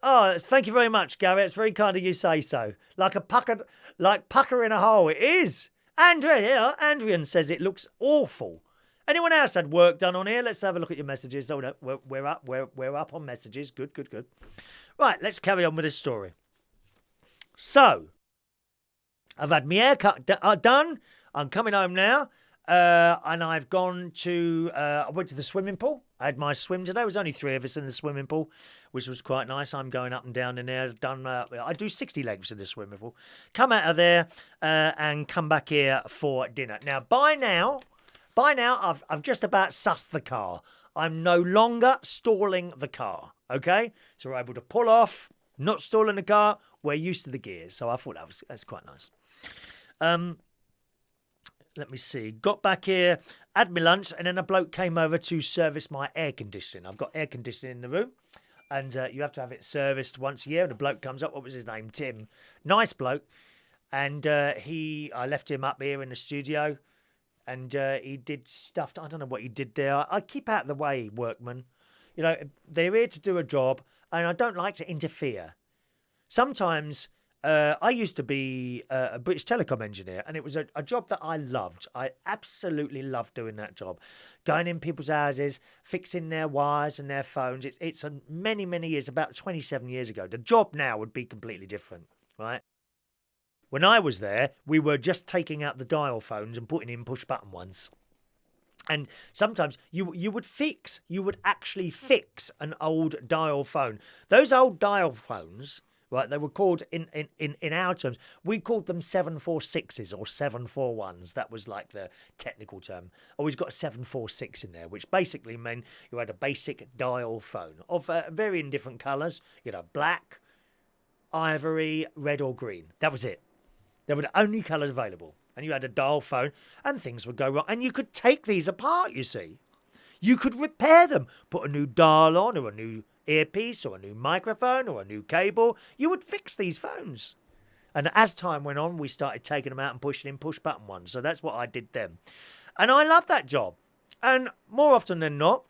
thank you very much, Gary. It's very kind of you say so. Like pucker in a hole. It is. Andrian says it looks awful. Anyone else had work done on here? Let's have a look at your messages. Oh, no, we're up. We're up on messages. Good. Right, let's carry on with this story. So, I've had my haircut done. I'm coming home now. And I've gone to... I went to the swimming pool. I had my swim today. There was only 3 of us in the swimming pool, which was quite nice. I'm going up and down in there. I do 60 legs in the swimming pool. Come out of there and come back here for dinner. Now, by now, I've just about sussed the car. I'm no longer stalling the car, okay? So we're able to pull off, not stalling the car. We're used to the gears, so I thought that's quite nice. Let me see. Got back here, had my lunch, and then a bloke came over to service my air conditioning. I've got air conditioning in the room, and you have to have it serviced once a year. And the bloke comes up. What was his name? Tim. Nice bloke. And I left him up here in the studio, and he did stuff. I don't know what he did there. I keep out of the way, workmen. You know, they're here to do a job, and I don't like to interfere. Sometimes... I used to be a British telecom engineer, and it was a job that I loved. I absolutely loved doing that job. Going in people's houses, fixing their wires and their phones. It's many, many years, about 27 years ago. The job now would be completely different, right? When I was there, we were just taking out the dial phones and putting in push-button ones. And sometimes you would actually fix an old dial phone. Those old dial phones... Right, they were called, in our terms, we called them 746s or 741s. That was like the technical term. Always got a 746 in there, which basically meant you had a basic dial phone of varying different colours. You know, black, ivory, red or green. That was it. They were the only colours available. And you had a dial phone and things would go wrong. And you could take these apart, you see. You could repair them, put a new dial on or a new earpiece or a new microphone or a new cable. You would fix these phones. And as time went on, we started taking them out and pushing in push-button ones. So that's what I did then. And I loved that job. And more often than not,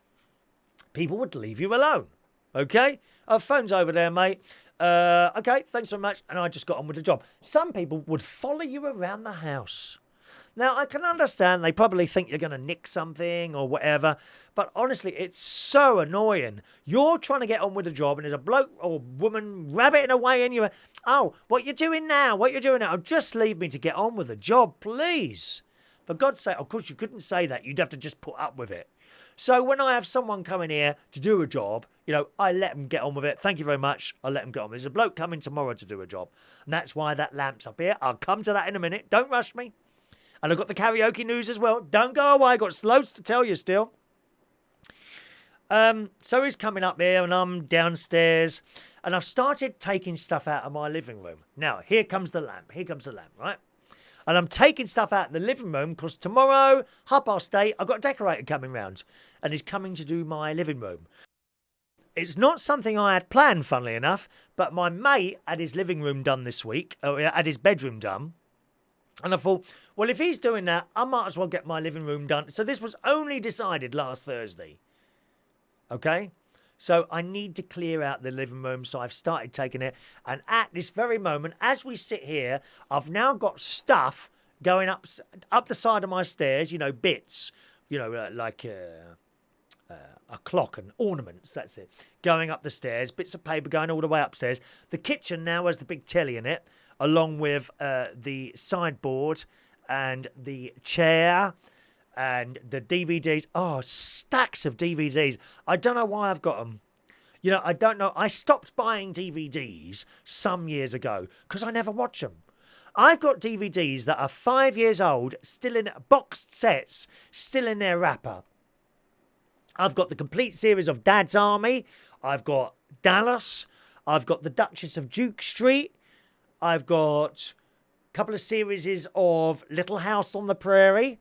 people would leave you alone. Okay? Phone's over there, mate. Okay, thanks so much. And I just got on with the job. Some people would follow you around the house. Now, I can understand they probably think you're going to nick something or whatever, but honestly, it's so annoying. You're trying to get on with the job and there's a bloke or woman rabbiting away and you're, what you doing now? What you doing now? Just leave me to get on with the job, please. For God's sake, of course, you couldn't say that. You'd have to just put up with it. So when I have someone coming here to do a job, you know, I let them get on with it. Thank you very much. I let them get on. There's a bloke coming tomorrow to do a job. And that's why that lamp's up here. I'll come to that in a minute. Don't rush me. And I've got the karaoke news as well. Don't go away. I've got loads to tell you still. So he's coming up here and I'm downstairs. And I've started taking stuff out of my living room. Now, here comes the lamp. Here comes the lamp, right? And I'm taking stuff out in the living room because tomorrow, 8:30, I've got a decorator coming round. And he's coming to do my living room. It's not something I had planned, funnily enough. But my mate had his living room done this week. Had his bedroom done. And I thought, well, if he's doing that, I might as well get my living room done. So this was only decided last Thursday. Okay? So I need to clear out the living room. So I've started taking it. And at this very moment, as we sit here, I've now got stuff going up the side of my stairs, you know, bits, you know, like a clock and ornaments, that's it, going up the stairs, bits of paper going all the way upstairs. The kitchen now has the big telly in it, along with the sideboard and the chair and the DVDs. Oh, stacks of DVDs. I don't know why I've got them. You know, I don't know. I stopped buying DVDs some years ago because I never watch them. I've got DVDs that are 5 years old, still in boxed sets, still in their wrapper. I've got the complete series of Dad's Army. I've got Dallas. I've got the Duchess of Duke Street. I've got a couple of series of Little House on the Prairie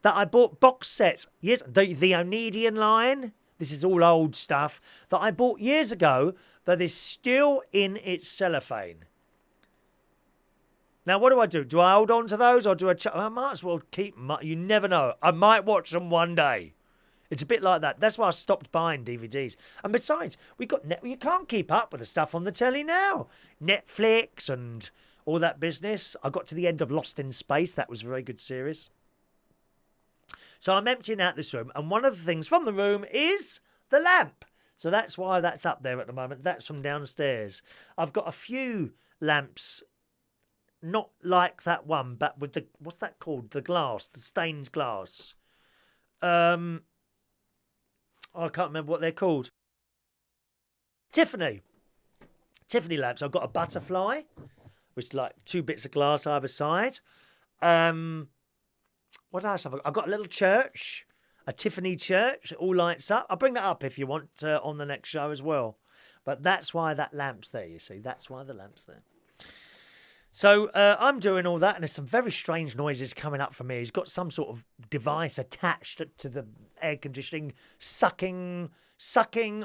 that I bought box sets. Yes, the Onedian line. This is all old stuff that I bought years ago that is still in its cellophane. Now, what do? Do I hold on to those or do I might as well keep them? You never know. I might watch them one day. It's a bit like that. That's why I stopped buying DVDs. And besides, you can't keep up with the stuff on the telly now. Netflix and all that business. I got to the end of Lost in Space. That was a very good series. So I'm emptying out this room. And one of the things from the room is the lamp. So that's why that's up there at the moment. That's from downstairs. I've got a few lamps, not like that one, but with the, what's that called? The glass, the stained glass. I can't remember what they're called. Tiffany lamps. I've got a butterfly, which is like 2 bits of glass either side. What else have I got? I've got a little church, a Tiffany church. It all lights up. I'll bring that up if you want on the next show as well. But that's why that lamp's there, you see. That's why the lamp's there. So I'm doing all that, and there's some very strange noises coming up from me. He's got some sort of device attached to the air conditioning, sucking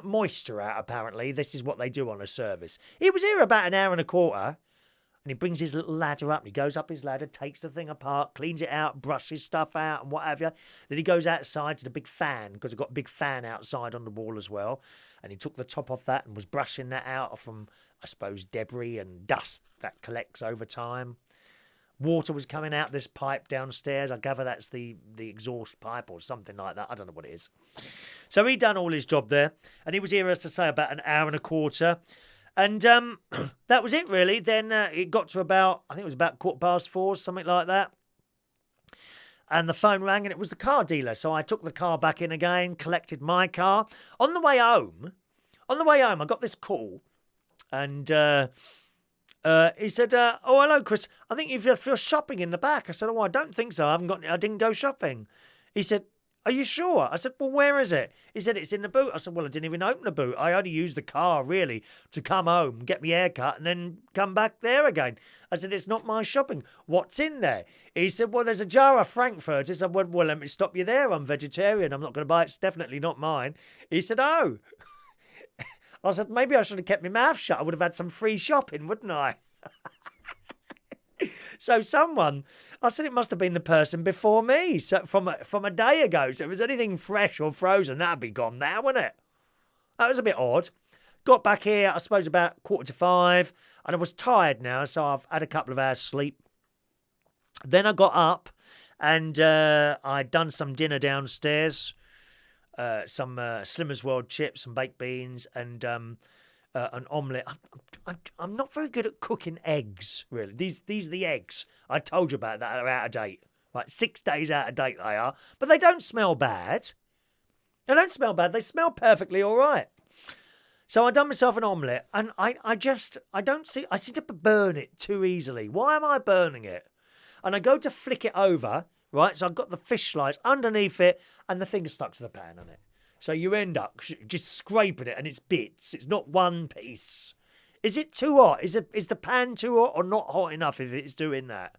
moisture out, apparently. This is what they do on a service. He was here about an hour and a quarter, and he brings his little ladder up. He goes up his ladder, takes the thing apart, cleans it out, brushes stuff out, and what have you. Then he goes outside to the big fan, because I've got a big fan outside on the wall as well. And he took the top off that and was brushing that out from, I suppose, debris and dust that collects over time. Water was coming out this pipe downstairs. I gather that's the exhaust pipe or something like that. I don't know what it is. So he done all his job there. And he was here, as I say, about an hour and a quarter. And that was it, really. Then it got to about, I think it was about 4:15, something like that. And the phone rang and it was the car dealer. So I took the car back in again, collected my car. On the way home, I got this call. And he said, oh, hello, Chris. I think you're shopping in the back. I said, oh, I don't think so. I didn't go shopping. He said, are you sure? I said, well, where is it? He said, it's in the boot. I said, well, I didn't even open the boot. I only used the car, really, to come home, get my hair cut, and then come back there again. I said, it's not my shopping. What's in there? He said, well, there's a jar of frankfurters. I said, well, let me stop you there. I'm vegetarian. I'm not going to buy it. It's definitely not mine. He said, oh. I said, maybe I should have kept my mouth shut. I would have had some free shopping, wouldn't I? So I said it must have been the person before me, so from a day ago. So if it was anything fresh or frozen, that'd be gone now, wouldn't it? That was a bit odd. Got back here, I suppose, about 4:45, and I was tired now, so I've had a couple of hours sleep. Then I got up, and I'd done some dinner downstairs, some Slimmer's World chips, some baked beans, and an omelette. I'm not very good at cooking eggs, really. These are the eggs I told you about that are out of date. Like 6 days out of date they are. But they don't smell bad. They don't smell bad. They smell perfectly all right. So I done myself an omelette, and I seem to burn it too easily. Why am I burning it? And I go to flick it over, right? So I've got the fish slice underneath it, and the thing's stuck to the pan on it. So you end up just scraping it, and it's bits. It's not one piece. Is it too hot? Is the pan too hot or not hot enough if it's doing that?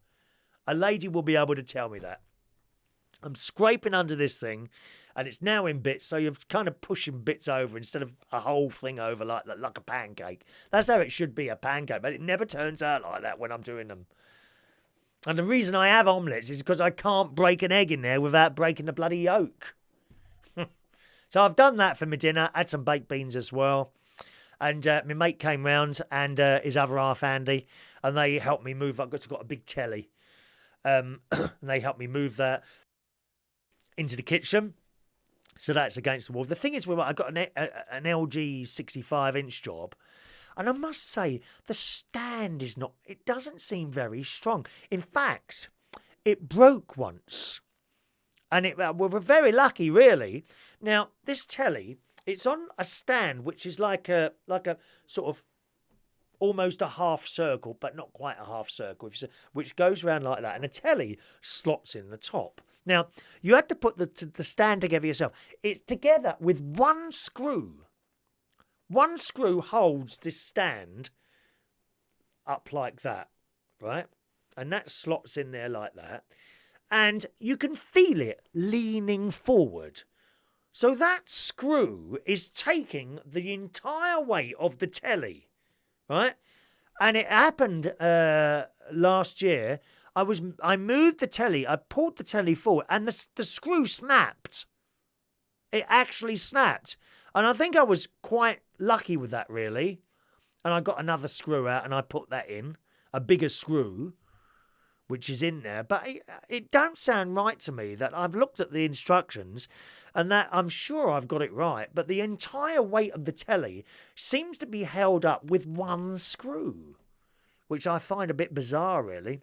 A lady will be able to tell me that. I'm scraping under this thing, and it's now in bits, so you're kind of pushing bits over instead of a whole thing over like a pancake. That's how it should be, a pancake, but it never turns out like that when I'm doing them. And the reason I have omelettes is because I can't break an egg in there without breaking the bloody yolk. So I've done that for my dinner, had some baked beans as well. And my mate came round and his other half, Andy, and they helped me move. I've got a big telly. And they helped me move that into the kitchen. So that's against the wall. The thing is, I got an LG 65-inch job. And I must say, the stand it doesn't seem very strong. In fact, it broke once. And we were very lucky, really. Now, this telly, it's on a stand which is like a sort of almost a half circle, but not quite a half circle, which goes around like that. And a telly slots in the top. Now, you had to put the stand together yourself. It's together with one screw. One screw holds this stand up like that, right? And that slots in there like that. And you can feel it leaning forward. So that screw is taking the entire weight of the telly, right? And it happened last year. I moved the telly, I pulled the telly forward, and the screw snapped. It actually snapped. And I think I was quite lucky with that, really. And I got another screw out and I put that in, a bigger screw, which is in there. But it don't sound right to me that I've looked at the instructions and that I'm sure I've got it right. But the entire weight of the telly seems to be held up with one screw, which I find a bit bizarre, really.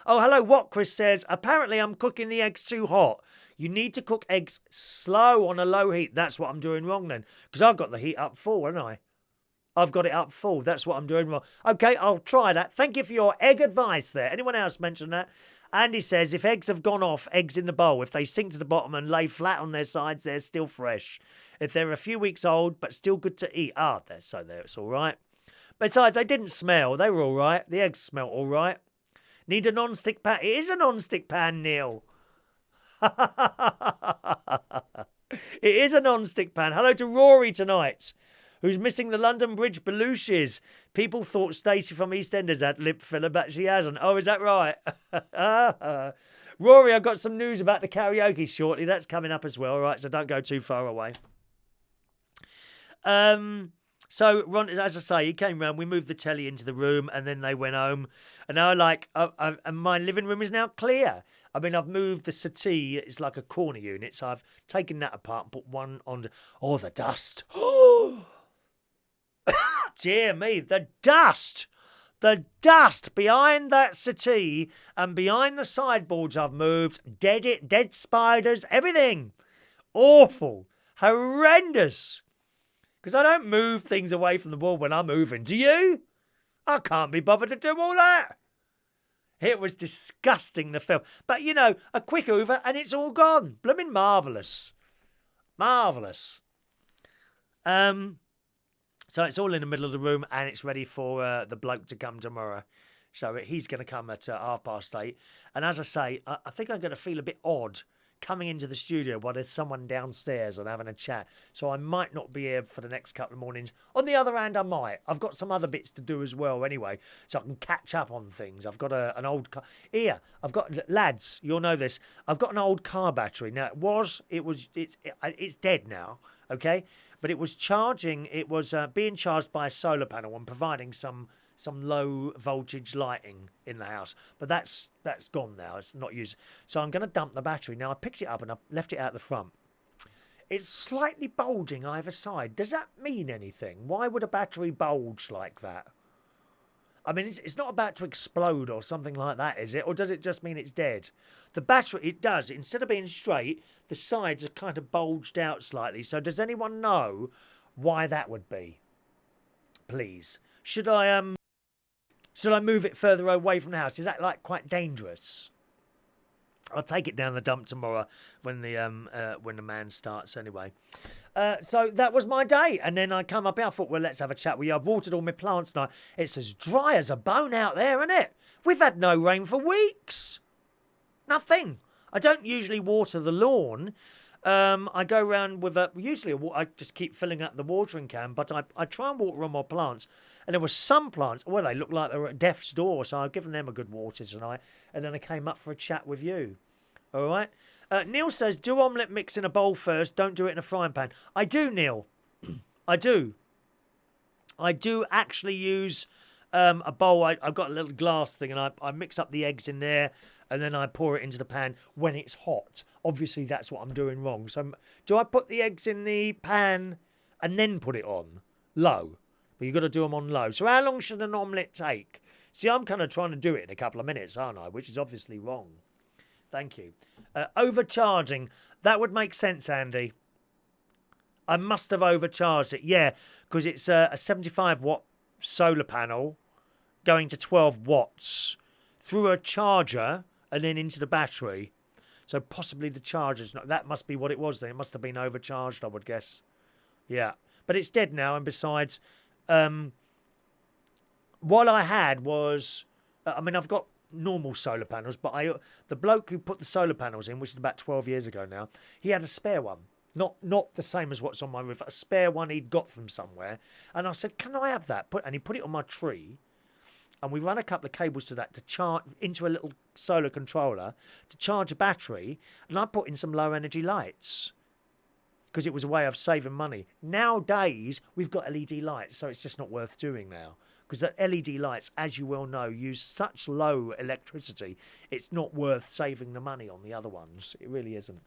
Oh, hello, what Chris says. Apparently I'm cooking the eggs too hot. You need to cook eggs slow on a low heat. That's what I'm doing wrong then. Because I've got the heat up full, haven't I? I've got it up full. That's what I'm doing wrong. Okay, I'll try that. Thank you for your egg advice there. Anyone else mention that? Andy says, if eggs have gone off, eggs in the bowl. If they sink to the bottom and lay flat on their sides, they're still fresh. If they're a few weeks old, but still good to eat. It's all right. Besides, they didn't smell. They were all right. The eggs smell all right. Need a non-stick pan. It is a non-stick pan, Neil. It is a non-stick pan. Hello to Rory tonight, who's missing the London Bridge Belushes. People thought Stacey from EastEnders had lip filler, but she hasn't. Oh, is that right? Rory, I've got some news about the karaoke shortly. That's coming up as well, right? So don't go too far away. So, Ron, as I say, he came round, we moved the telly into the room, and then they went home. And now, and my living room is now clear. I mean, I've moved the settee, it's like a corner unit, so I've taken that apart and put one on. Oh, the dust. Oh, dear me, the dust. The dust behind that settee and behind the sideboards I've moved. Dead spiders, everything. Awful. Horrendous. Because I don't move things away from the wall when I'm moving. Do you? I can't be bothered to do all that. It was disgusting, the film. But, you know, a quick hoover and it's all gone. Blooming marvellous. Marvellous. So it's all in the middle of the room and it's ready for the bloke to come tomorrow. So he's going to come at 8:30. And as I say, I think I'm going to feel a bit odd coming into the studio while there's someone downstairs and having a chat. So I might not be here for the next couple of mornings. On the other hand, I might. I've got some other bits to do as well anyway, so I can catch up on things. I've got an old car. Here, lads, you'll know this. I've got an old car battery. Now, it's dead now, okay? But it was being charged by a solar panel and providing some low voltage lighting in the house, but that's gone now. It's not used, so I'm going to dump the battery. Now I picked it up and I left it out the front. It's slightly bulging either side. Does that mean anything? Why would a battery bulge like that? I mean, it's not about to explode or something like that, is it? Or does it just mean it's dead? The battery, it does. Instead of being straight, the sides are kind of bulged out slightly. So does anyone know why that would be? Please. Should I move it further away from the house? Is that like quite dangerous? I'll take it down the dump tomorrow when the man starts anyway. So that was my day. And then I come up here. I thought, well, let's have a chat with you. I've watered all my plants now. It's as dry as a bone out there, isn't it? We've had no rain for weeks. Nothing. I don't usually water the lawn. I go around with I just keep filling up the watering can, but I try and water on my plants. And there were some plants, well, they looked like they were at death's door, so I've given them a good water tonight. And then I came up for a chat with you. All right? Neil says, do omelette mix in a bowl first. Don't do it in a frying pan. I do, Neil. I do. I do actually use a bowl. I've got a little glass thing, and I mix up the eggs in there, and then I pour it into the pan when it's hot. Obviously, that's what I'm doing wrong. So do I put the eggs in the pan and then put it on low? But you've got to do them on low. So how long should an omelette take? See, I'm kind of trying to do it in a couple of minutes, aren't I? Which is obviously wrong. Thank you. Overcharging. That would make sense, Andy. I must have overcharged it. Yeah, because it's a 75-watt solar panel going to 12 watts through a charger and then into the battery. So possibly the charger's not... That must be what it was then. It must have been overcharged, I would guess. Yeah. But it's dead now, and besides... what I had was... I've got normal solar panels, but the bloke who put the solar panels in, which is about 12 years ago now, he had a spare one. Not the same as what's on my roof, a spare one he'd got from somewhere. And I said, can I have that? And he put it on my tree. And we run a couple of cables to that to charge into a little solar controller to charge a battery. And I put in some low energy lights because it was a way of saving money. Nowadays, we've got LED lights, so it's just not worth doing now. Because the LED lights, as you well know, use such low electricity, it's not worth saving the money on the other ones. It really isn't.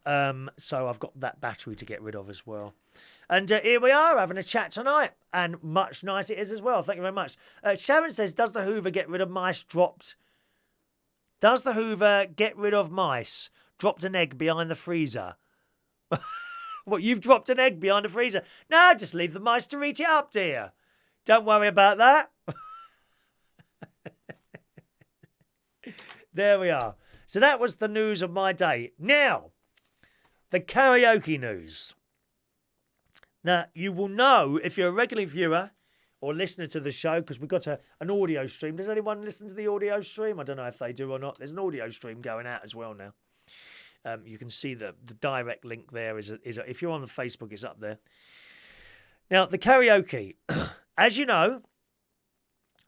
So I've got that battery to get rid of as well. And here we are having a chat tonight. And much nice it is as well. Thank you very much. Sharon says, does the Hoover get rid of mice dropped? Does the Hoover get rid of mice? Dropped an egg behind the freezer. What, you've dropped an egg behind the freezer? No, just leave the mice to eat it up, dear. Don't worry about that. There we are. So that was the news of my day. Now, the karaoke news. Now, you will know if you're a regular viewer or listener to the show, because we've got an audio stream. Does anyone listen to the audio stream? I don't know if they do or not. There's an audio stream going out as well now. You can see the direct link there. If you're on the Facebook, it's up there. Now, the karaoke. As you know,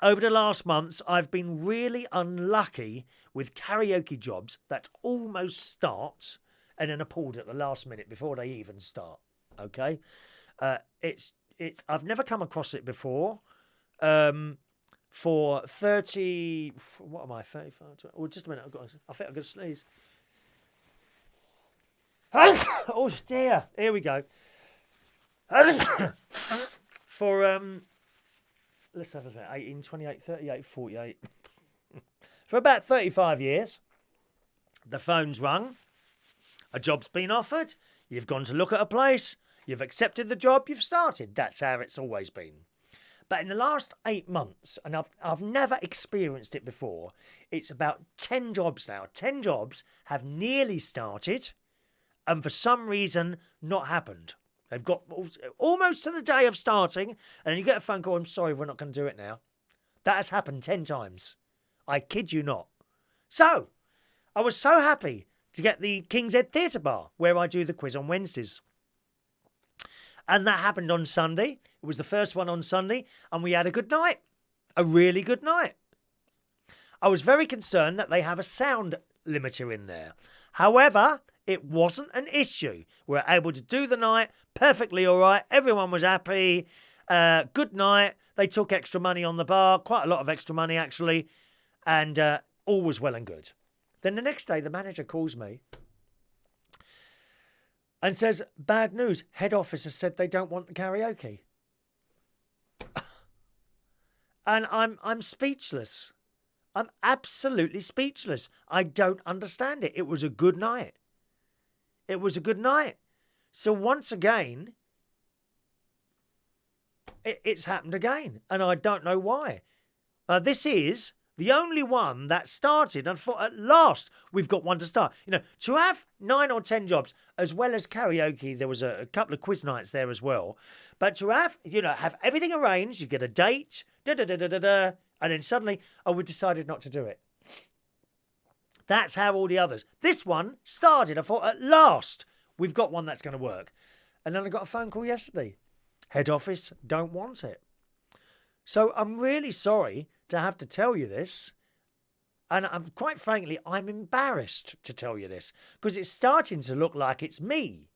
over the last months, I've been really unlucky with karaoke jobs that almost start and then are pulled at the last minute before they even start. Okay? I've never come across it before. For 30... What am I? 35? Oh, just a minute. I think I've got to sneeze. Oh, dear. Here we go. For... Let's have a look. 18, 28, 38, 48. For about 35 years, the phone's rung. A job's been offered. You've gone to look at a place. You've accepted the job. You've started. That's how it's always been. But in the last 8 months, and I've never experienced it before, it's about 10 jobs now. 10 jobs have nearly started and for some reason not happened. They've got almost to the day of starting, and you get a phone call, I'm sorry, we're not going to do it now. That has happened 10 times. I kid you not. So, I was so happy to get the King's Head Theatre Bar, where I do the quiz on Wednesdays. And that happened on Sunday. It was the first one on Sunday, and we had a good night. A really good night. I was very concerned that they have a sound limiter in there. However, it wasn't an issue. We were able to do the night perfectly all right. Everyone was happy. Good night. They took extra money on the bar, quite a lot of extra money actually, and all was well and good. Then the next day, the manager calls me and says, bad news, head office has said they don't want the karaoke. And I'm speechless. I'm absolutely speechless. I don't understand it. It was a good night. It was a good night. So once again, it's happened again. And I don't know why. This is the only one that started, and thought, at last we've got one to start. You know, to have 9 or 10 jobs, as well as karaoke, there was a couple of quiz nights there as well. But to have, have everything arranged, you get a date, and then suddenly, we've decided not to do it. That's how all the others. This one started. I thought, at last we've got one that's going to work. And then I got a phone call yesterday. Head office don't want it. So I'm really sorry to have to tell you this. And quite frankly, I'm embarrassed to tell you this, because it's starting to look like it's me.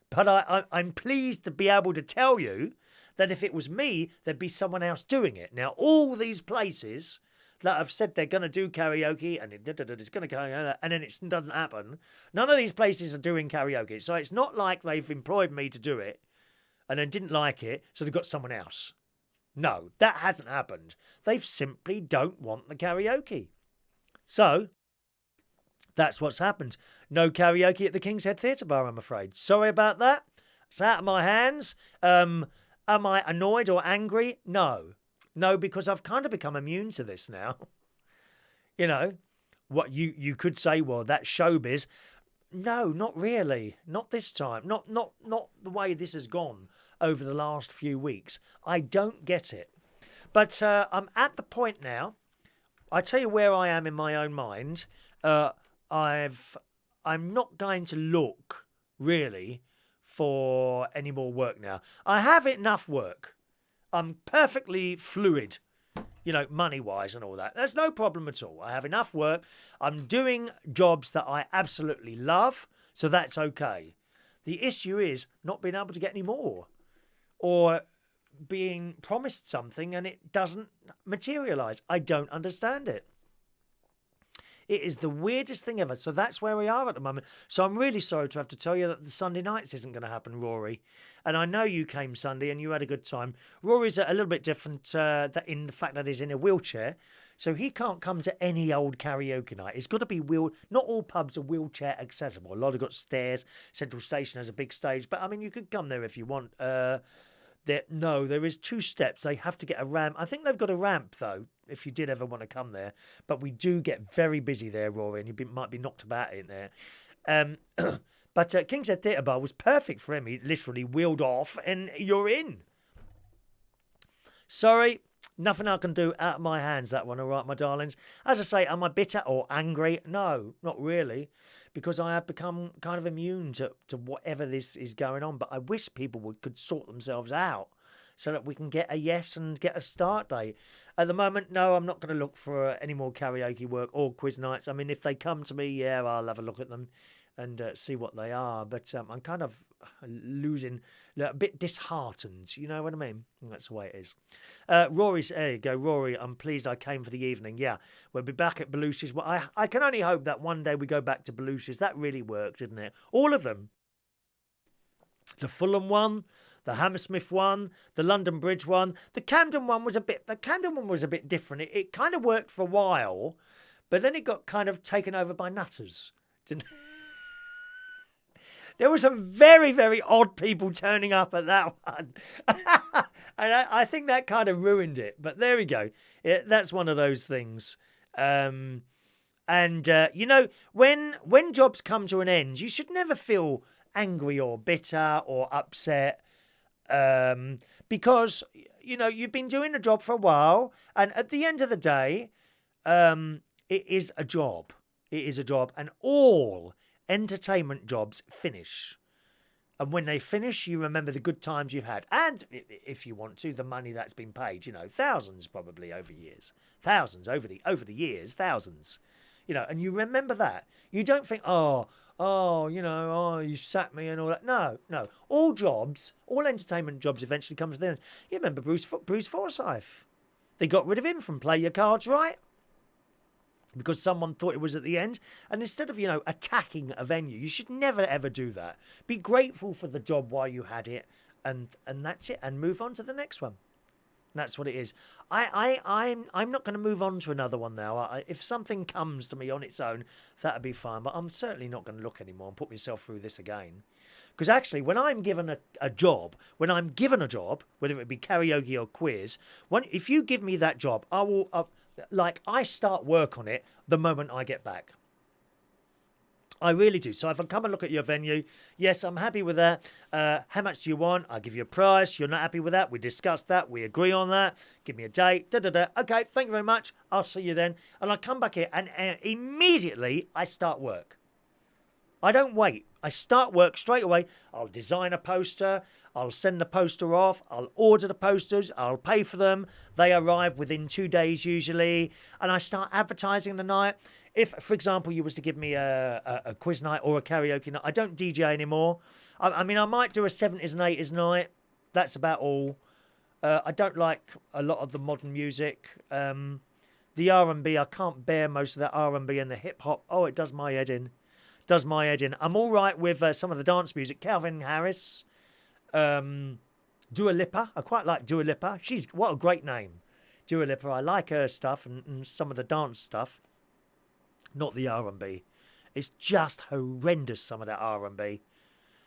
But I'm pleased to be able to tell you that if it was me, there'd be someone else doing it. Now, all these places that have said they're going to do karaoke and it's going to go, and then it doesn't happen, none of these places are doing karaoke. So it's not like they've employed me to do it and then didn't like it, so they've got someone else. No, that hasn't happened. They simply don't want the karaoke. So, that's what's happened. No karaoke at the King's Head Theatre Bar, I'm afraid. Sorry about that. It's out of my hands. Am I annoyed or angry? No. No, because I've kind of become immune to this now. What you could say, well, that's showbiz. No, not really. Not this time. Not the way this has gone over the last few weeks. I don't get it. But I'm at the point now. I tell you where I am in my own mind. I'm not going to look really for any more work now. I have enough work. I'm perfectly fluid, money-wise and all that. There's no problem at all. I have enough work. I'm doing jobs that I absolutely love, so that's okay. The issue is not being able to get any more, or being promised something and it doesn't materialise. I don't understand it. It is the weirdest thing ever. So that's where we are at the moment. So I'm really sorry to have to tell you that the Sunday nights isn't going to happen, Rory. And I know you came Sunday and you had a good time. Rory's a little bit different in the fact that he's in a wheelchair. So he can't come to any old karaoke night. It's got to be not all pubs are wheelchair accessible. A lot have got stairs. Central Station has a big stage. But, I mean, you could come there if you want. There is 2 steps. They have to get a ramp. I think they've got a ramp, though, if you did ever want to come there. But we do get very busy there, Rory, and you might be knocked about in there. But King's Head Theatre Bar was perfect for him. He literally wheeled off and you're in. Sorry, nothing I can do, out of my hands, that one, all right, my darlings. As I say, am I bitter or angry? No, not really, because I have become kind of immune to whatever this is going on. But I wish people could sort themselves out so that we can get a yes and get a start date. At the moment, no, I'm not going to look for any more karaoke work or quiz nights. I mean, if they come to me, yeah, I'll have a look at them and see what they are. But I'm kind of losing, a bit disheartened. You know what I mean? That's the way it is. Rory, there you go. Rory, I'm pleased I came for the evening. Yeah, we'll be back at Belushi's. Well, I can only hope that one day we go back to Belushi's. That really worked, didn't it? All of them. The Fulham one, the Hammersmith one, the London Bridge one. The Camden one was a bit different. It kind of worked for a while, but then it got kind of taken over by nutters. Didn't it? There were some very, very odd people turning up at that one. And I think that kind of ruined it. But there we go. That's one of those things. When jobs come to an end, you should never feel angry or bitter or upset. Because, you've been doing a job for a while. And at the end of the day, it is a job. It is a job. And all entertainment jobs finish. And when they finish, you remember the good times you've had. And if you want to, the money that's been paid, thousands probably over years. Thousands over the years, thousands. And you remember that. You don't think, you sacked me and all that. No. All jobs, all entertainment jobs eventually come to the end. You remember Bruce Forsyth. They got rid of him from Play Your Cards Right, because someone thought it was at the end. And instead of, attacking a venue, you should never, ever do that. Be grateful for the job while you had it, and that's it, and move on to the next one. That's what it is. I'm not going to move on to another one now. If something comes to me on its own, that'd be fine. But I'm certainly not going to look anymore and put myself through this again. Because actually, when I'm given a job, whether it be karaoke or quiz, if you give me that job, I will, I start work on it the moment I get back. I really do. So if I come and look at your venue, yes, I'm happy with that. How much do you want? I'll give you a price. You're not happy with that? We discuss that. We agree on that. Give me a date. Okay, thank you very much. I'll see you then. And I come back here and immediately I start work. I don't wait. I start work straight away. I'll design a poster. I'll send the poster off. I'll order the posters. I'll pay for them. They arrive within 2 days usually. And I start advertising the night. If, for example, you was to give me a quiz night or a karaoke night, I don't DJ anymore. I mean, I might do a 70s and 80s night. That's about all. I don't like a lot of the modern music. The R&B, I can't bear most of that R&B and the hip-hop. Oh, it does my head in. I'm all right with some of the dance music. Calvin Harris, Dua Lipa. I quite like Dua Lipa. What a great name. Dua Lipa. I like her stuff and some of the dance stuff. Not the R&B. It's just horrendous, some of that R&B.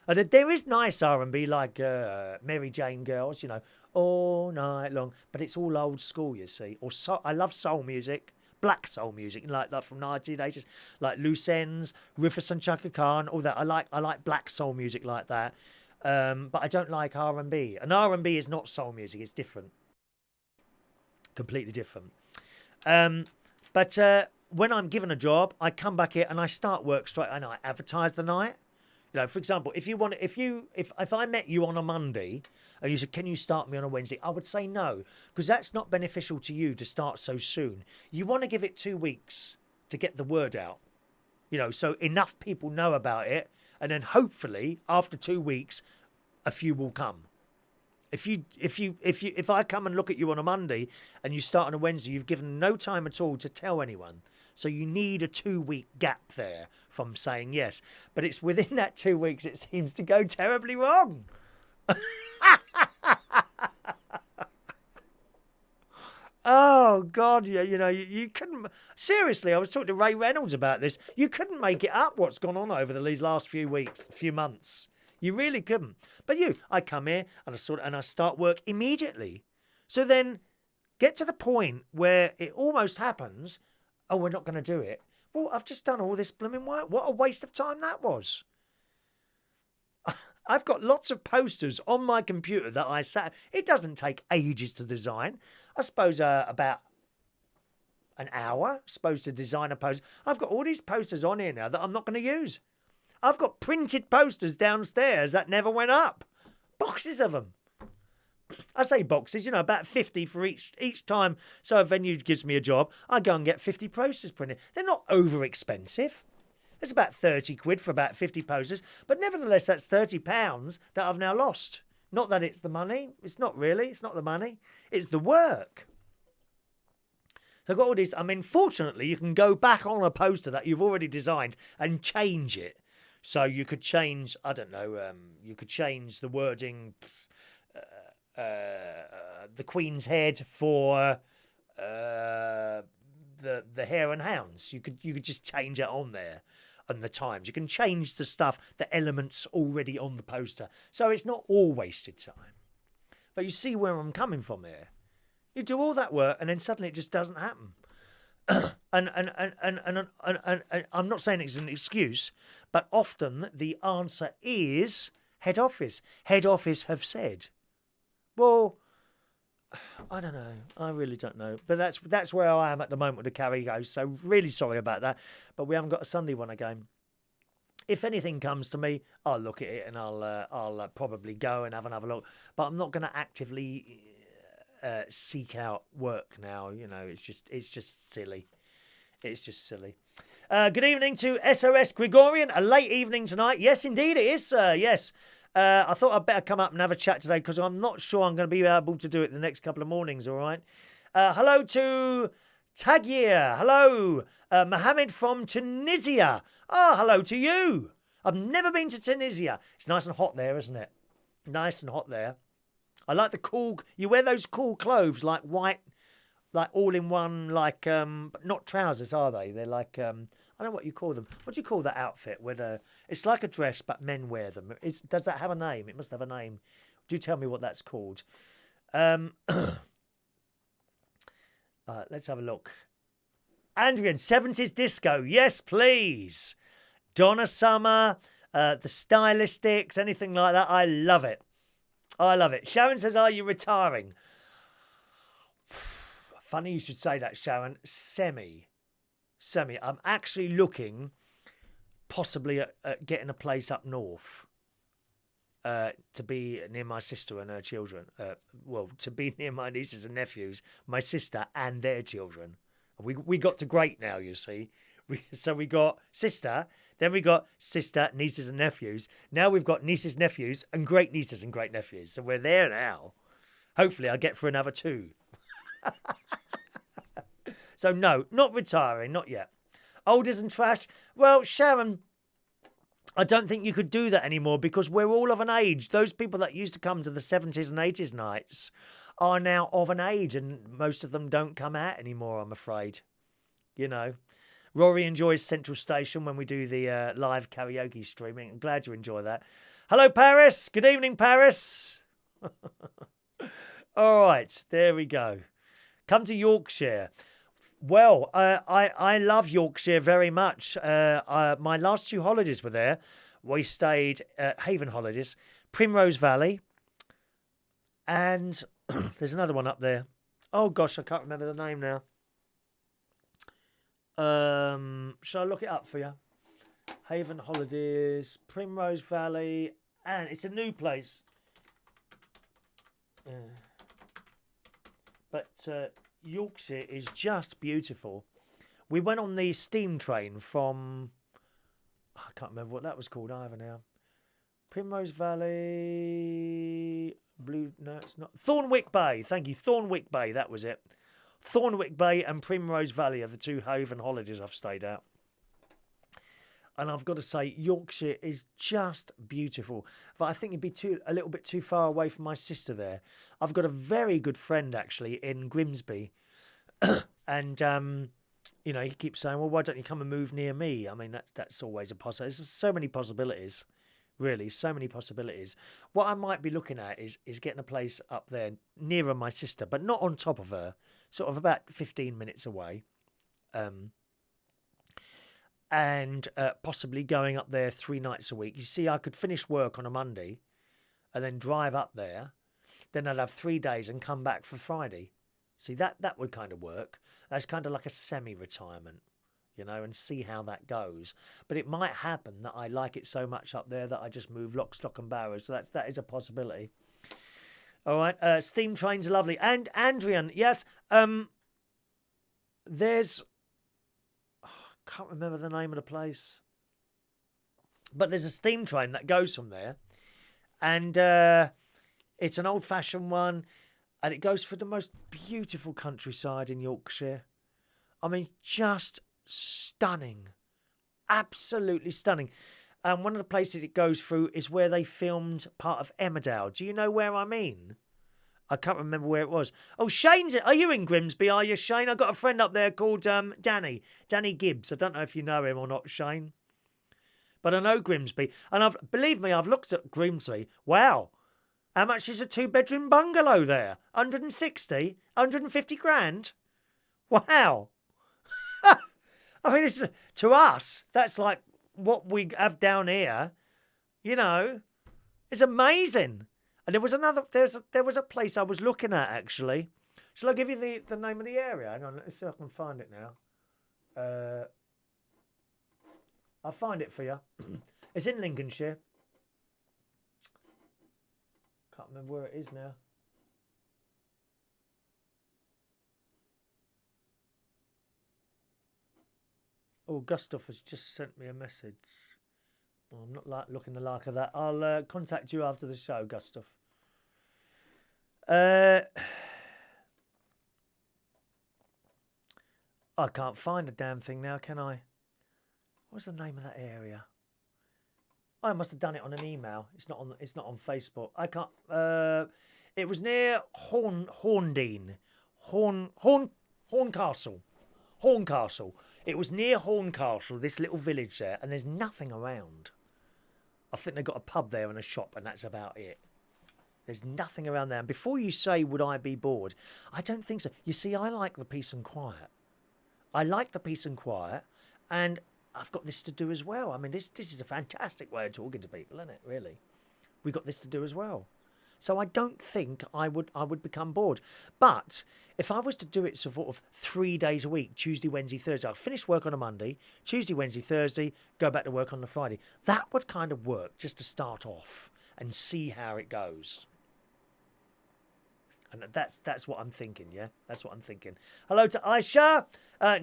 And there is nice R&B like Mary Jane Girls, you know, all night long. But it's all old school, you see. I love soul music. Black soul music, like from 1980s, like Loose Ends, Rufus and Chaka Khan, all that. I like black soul music like that, but I don't like R&B. And R&B is not soul music; it's different, completely different. But when I'm given a job, I come back here and I start work straight, and I advertise the night. You know, for example, if I met you on a Monday and you said, "Can you start me on a Wednesday?" I would say no, because that's not beneficial to you to start so soon. You want to give it 2 weeks to get the word out, you know, so enough people know about it, and then hopefully after 2 weeks, a few will come. If I come and look at you on a Monday and you start on a Wednesday, you've given no time at all to tell anyone. So you need a 2-week gap there from saying yes. But it's within that 2 weeks it seems to go terribly wrong. Oh, God, yeah, you know, you couldn't... Seriously, I was talking to Ray Reynolds about this. You couldn't make it up what's gone on over these last few weeks, few months. You really couldn't. But I come here and I start work immediately. So then get to the point where it almost happens... Oh, we're not going to do it. Well, I've just done all this blooming work. What a waste of time that was. I've got lots of posters on my computer that I sat... It doesn't take ages to design. I suppose about an hour, supposed to design a poster. I've got all these posters on here now that I'm not going to use. I've got printed posters downstairs that never went up. Boxes of them. I say boxes, you know, about 50 for each time. So a venue gives me a job, I go and get 50 posters printed. They're not over expensive. It's about 30 quid for about 50 posters. But nevertheless, that's £30 that I've now lost. Not that it's the money. It's not really. It's not the money. It's the work. So I've got all this. I mean, fortunately, you can go back on a poster that you've already designed and change it. So you could change, I don't know, you could change the wording... the Queen's head for the Hare and Hounds. You could just change it on there, and the times. You can change the stuff, the elements already on the poster. So it's not all wasted time. But you see where I'm coming from here. You do all that work, and then suddenly it just doesn't happen. and I'm not saying it's an excuse, but often the answer is head office. Head office have said. Well, I don't know. I really don't know. But that's where I am at the moment with the karaoke. So really sorry about that. But we haven't got a Sunday one again. If anything comes to me, I'll look at it and I'll probably go and have another look. But I'm not going to actively seek out work now. You know, it's just silly. It's just silly. Good evening to SOS Gregorian. A late evening tonight. Yes, indeed it is, sir. Yes. I thought I'd better come up and have a chat today because I'm not sure I'm going to be able to do it the next couple of mornings, all right? Hello to Tagir. Hello. Mohammed from Tunisia. Oh, hello to you. I've never been to Tunisia. It's nice and hot there, isn't it? Nice and hot there. I like the cool. You wear those cool clothes, like white, like all in one, like but not trousers, are they? They're like I don't know what you call them. What do you call that outfit? Where it's like a dress, but men wear them. Does that have a name? It must have a name. Do tell me what that's called. Let's have a look. Adrian, 70s disco. Yes, please. Donna Summer, the Stylistics, anything like that. I love it. I love it. Sharon says, are you retiring? Funny you should say that, Sharon. Semi. I'm actually looking possibly at getting a place up north to be near my sister and her children. Well, to be near my nieces and nephews, my sister and their children. We got to great now, you see. So we got sister, then we got sister, nieces and nephews. Now we've got nieces, nephews, and great nieces and great nephews. So we're there now. Hopefully I'll get for another 2. So no, not retiring, not yet. Old and trash. Well, Sharon, I don't think you could do that anymore because we're all of an age. Those people that used to come to the 70s and 80s nights are now of an age and most of them don't come out anymore, I'm afraid. You know. Rory enjoys Central Station when we do the live karaoke streaming. I'm glad you enjoy that. Hello, Paris. Good evening, Paris. All right, there we go. Come to Yorkshire. Well, I love Yorkshire very much. My last 2 holidays were there. We stayed at Haven Holidays, Primrose Valley, and there's another one up there. Oh, gosh, I can't remember the name now. Shall I look it up for you? Haven Holidays, Primrose Valley, and it's a new place. But Yorkshire is just beautiful. We went on the steam train from... I can't remember what that was called either now. Primrose Valley... No, it's not. Thornwick Bay. Thank you. Thornwick Bay. That was it. Thornwick Bay and Primrose Valley are the 2 Haven holidays I've stayed at. And I've got to say, Yorkshire is just beautiful. But I think it'd be a little bit too far away from my sister there. I've got a very good friend, actually, in Grimsby. And, you know, he keeps saying, well, why don't you come and move near me? I mean, that's always a possibility. There's so many possibilities, really, so many possibilities. What I might be looking at is getting a place up there nearer my sister, but not on top of her. Sort of about 15 minutes away. And possibly going up there 3 nights a week. You see, I could finish work on a Monday and then drive up there. Then I'd have 3 days and come back for Friday. See, that would kind of work. That's kind of like a semi-retirement, you know, and see how that goes. But it might happen that I like it so much up there that I just move lock, stock and barrel. So that is a possibility. All right, steam trains are lovely. And Andrian, yes, there's... I can't remember the name of the place. But there's a steam train that goes from there. And it's an old-fashioned one. And it goes through the most beautiful countryside in Yorkshire. I mean, just stunning. Absolutely stunning. And one of the places it goes through is where they filmed part of Emmerdale. Do you know where I mean? I can't remember where it was. Oh, Shane's... Are you in Grimsby, are you, Shane? I've got a friend up there called Danny. Danny Gibbs. I don't know if you know him or not, Shane. But I know Grimsby. And believe me, I've looked at Grimsby. Wow. How much is a 2-bedroom bungalow there? 160? 150 grand? Wow. I mean, it's, to us, that's like what we have down here. You know, it's amazing. And there was another, there was a place I was looking at, actually. Shall I give you the name of the area? Hang on, let's see if I can find it now. I'll find it for you. It's in Lincolnshire. Can't remember where it is now. Oh, Gustav has just sent me a message. Well, I'm not looking the like of that. I'll contact you after the show, Gustav. I can't find a damn thing now, can I? What's the name of that area? I must have done it on an email. It's not on Facebook. I can't. It was near Horndean. Horncastle. Horncastle. It was near Horncastle, this little village there, and there's nothing around. I think they've got a pub there and a shop, and that's about it. There's nothing around there. And before you say, would I be bored? I don't think so. You see, I like the peace and quiet. I like the peace and quiet, and I've got this to do as well. I mean, this is a fantastic way of talking to people, isn't it, really? We've got this to do as well. So I don't think I would become bored. But if I was to do it sort of 3 days a week, Tuesday, Wednesday, Thursday, I'll finish work on a Monday, Tuesday, Wednesday, Thursday, go back to work on the Friday. That would kind of work just to start off and see how it goes. And that's what I'm thinking, yeah? That's what I'm thinking. Hello to Aisha.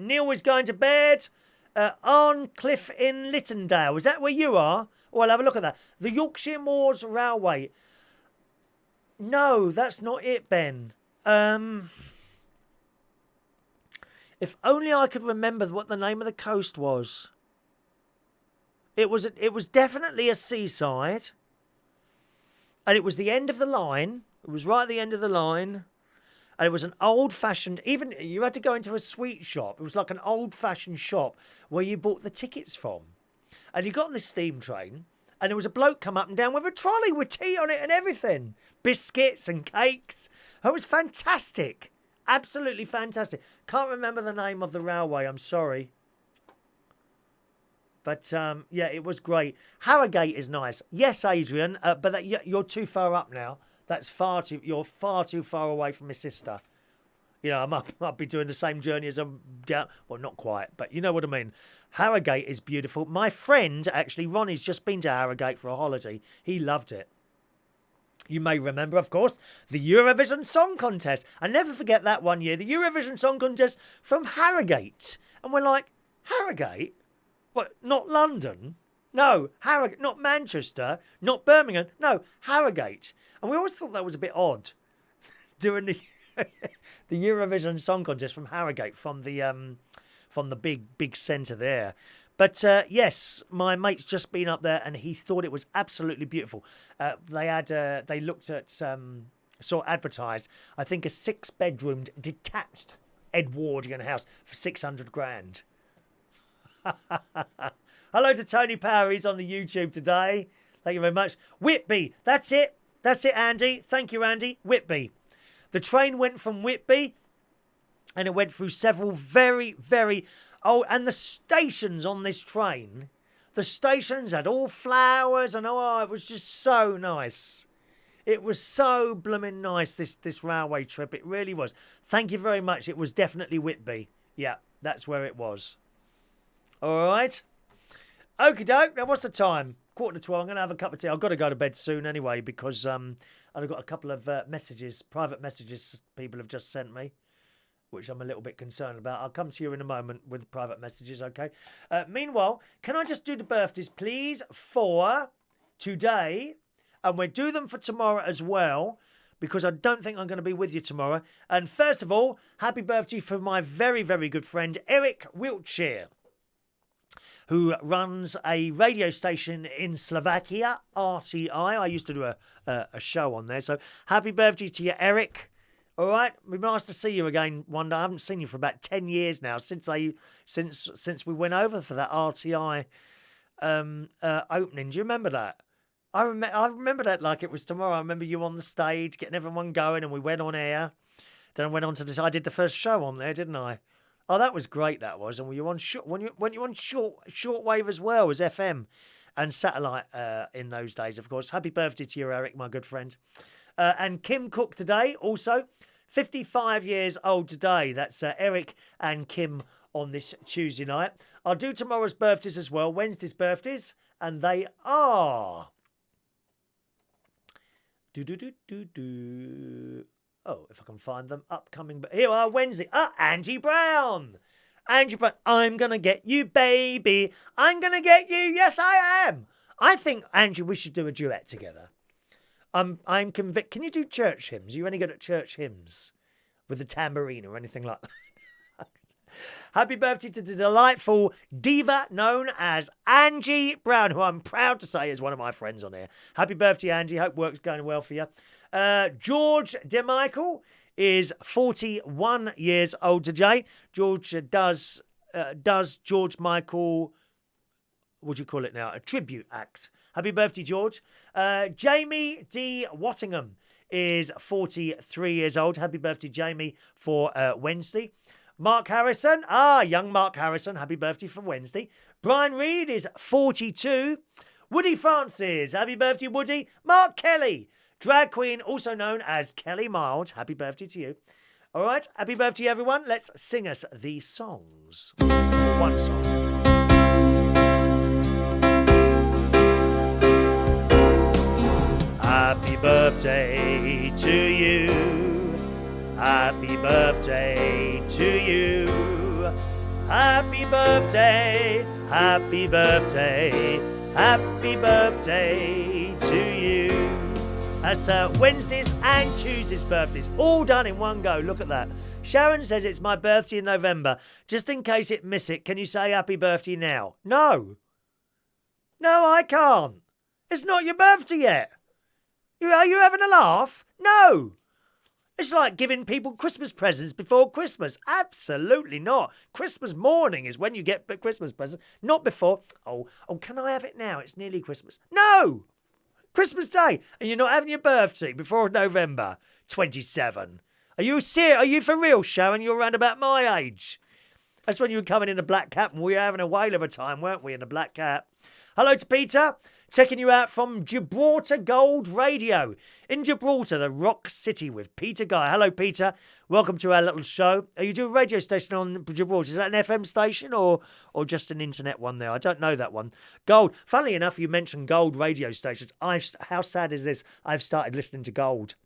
Neil is going to bed. Arncliffe in Littondale. Is that where you are? Oh, I'll have a look at that. The Yorkshire Moors Railway. No, that's not it, Ben. If only I could remember what the name of the coast was. It was definitely a seaside. And it was the end of the line. It was right at the end of the line. And it was an old-fashioned... Even you had to go into a sweet shop. It was like an old-fashioned shop where you bought the tickets from. And you got on this steam train, and there was a bloke come up and down with a trolley with tea on it and everything. Biscuits and cakes. It was fantastic. Absolutely fantastic. Can't remember the name of the railway. I'm sorry. But, yeah, it was great. Harrogate is nice. Yes, Adrian, but you're too far up now. You're far too far away from my sister. You know, I might be doing the same journey as I'm down. Well, not quite, but you know what I mean. Harrogate is beautiful. My friend, actually, Ronnie's just been to Harrogate for a holiday. He loved it. You may remember, of course, the Eurovision Song Contest. I never forget that one year. The Eurovision Song Contest from Harrogate. And we're like, Harrogate? What, not London? No, Harrogate, not Manchester, not Birmingham. No, Harrogate. And we always thought that was a bit odd, doing the the Eurovision Song Contest from Harrogate, from the big centre there. But yes, my mate's just been up there, and he thought it was absolutely beautiful. They looked at saw advertised, I think, a 6-bedroomed detached Edwardian house for 600 grand. Hello to Tony Power. He's on the YouTube today. Thank you very much. Whitby. That's it. That's it, Andy. Thank you, Andy. Whitby. The train went from Whitby, and it went through several very, very... Oh, and the stations on this train, the stations had all flowers, and it was just so nice. It was so blooming nice, this railway trip. It really was. Thank you very much. It was definitely Whitby. Yeah, that's where it was. All right. Okie doke. Now, what's the time? 11:45. I'm going to have a cup of tea. I've got to go to bed soon anyway, because I've got a couple of private messages people have just sent me, which I'm a little bit concerned about. I'll come to you in a moment with private messages, okay? Meanwhile, can I just do the birthdays, please, for today? And we'll do them for tomorrow as well, because I don't think I'm going to be with you tomorrow. And first of all, happy birthday for my very, very good friend, Eric Wiltshire, who runs a radio station in Slovakia, RTI. I used to do a show on there. So happy birthday to you, Eric. All right, it'd be nice to see you again one day. I haven't seen you for about 10 years now, since we went over for that RTI opening. Do you remember that? I remember that like it was tomorrow. I remember you on the stage, getting everyone going, and we went on air. Then I went on to this. I did the first show on there, didn't I? Oh, that was great. That was. And were you on shortwave as well as FM and satellite in those days? Of course. Happy birthday to you, Eric, my good friend. And Kim Cook today, also 55 years old today. That's Eric and Kim on this Tuesday night. I'll do tomorrow's birthdays as well, Wednesday's birthdays, and they are... Oh, if I can find them. Upcoming... But here are Wednesday. Angie Brown. Angie Brown. I'm going to get you, baby. I'm going to get you. Yes, I am. I think, Angie, we should do a duet together. I'm convinced. Can you do church hymns? Are you any good at church hymns with the tambourine or anything like that? Happy birthday to the delightful diva known as Angie Brown, who I'm proud to say is one of my friends on here. Happy birthday, Angie. Hope work's going well for you. George DeMichael is 41 years old today. George does George Michael, what do you call it now? A tribute act. Happy birthday, George. Jamie D. Wattingham is 43 years old. Happy birthday, Jamie, for Wednesday. Mark Harrison, young Mark Harrison, happy birthday for Wednesday. Bryan Reid is 42. Woody Francis, happy birthday, Woody. Marc Kelly, drag queen, also known as Kelly Mild, happy birthday to you. All right, happy birthday, everyone. Let's sing us these songs. One song. Happy birthday to you. Happy birthday to you. Happy birthday, happy birthday, happy birthday to you. That's Wednesdays and Tuesdays' birthdays, all done in one go. Look at that. Sharon says it's my birthday in November. Just in case it miss it, can you say happy birthday now? No. No, I can't. It's not your birthday yet. Are you having a laugh? No. It's like giving people Christmas presents before Christmas. Absolutely not. Christmas morning is when you get Christmas presents, not before. Oh, can I have it now? It's nearly Christmas. No! Christmas Day, and you're not having your birthday before November 27. Are you serious? Are you for real, Sharon? You're around about my age. That's when you were coming in a black cap, and we were having a whale of a time, weren't we, in a black cap? Hello to Peter. Checking you out from Gibraltar Gold Radio. In Gibraltar, the rock city with Peter Guy. Hello, Peter. Welcome to our little show. You do a radio station on Gibraltar. Is that an FM station or just an internet one there? I don't know that one. Gold. Funnily enough, you mentioned Gold radio stations. How sad is this? I've started listening to Gold.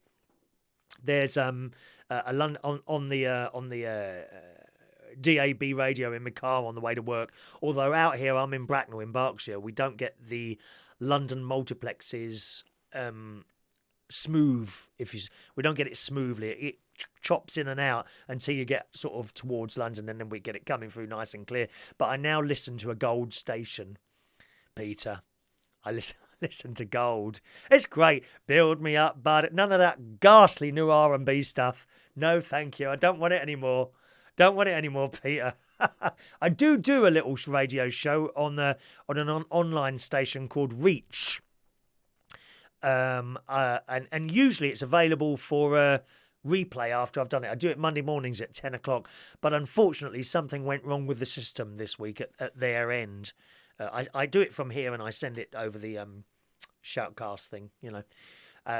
There's a London on the DAB radio in my car on the way to work. Although out here, I'm in Bracknell in Berkshire. We don't get the London multiplexes smooth. We don't get it smoothly. It chops in and out until you get sort of towards London, and then we get it coming through nice and clear. But I now listen to a Gold station, Peter. I listen to Gold. It's great. Build me up, bud. None of that ghastly new R&B stuff. No, thank you. I don't want it anymore. Don't want it anymore, Peter. I do a little radio show on an online station called Reach, and usually it's available for a replay after I've done it. I do it Monday mornings at 10 o'clock, but unfortunately something went wrong with the system this week at their end. I do it from here and I send it over the shoutcast thing, you know.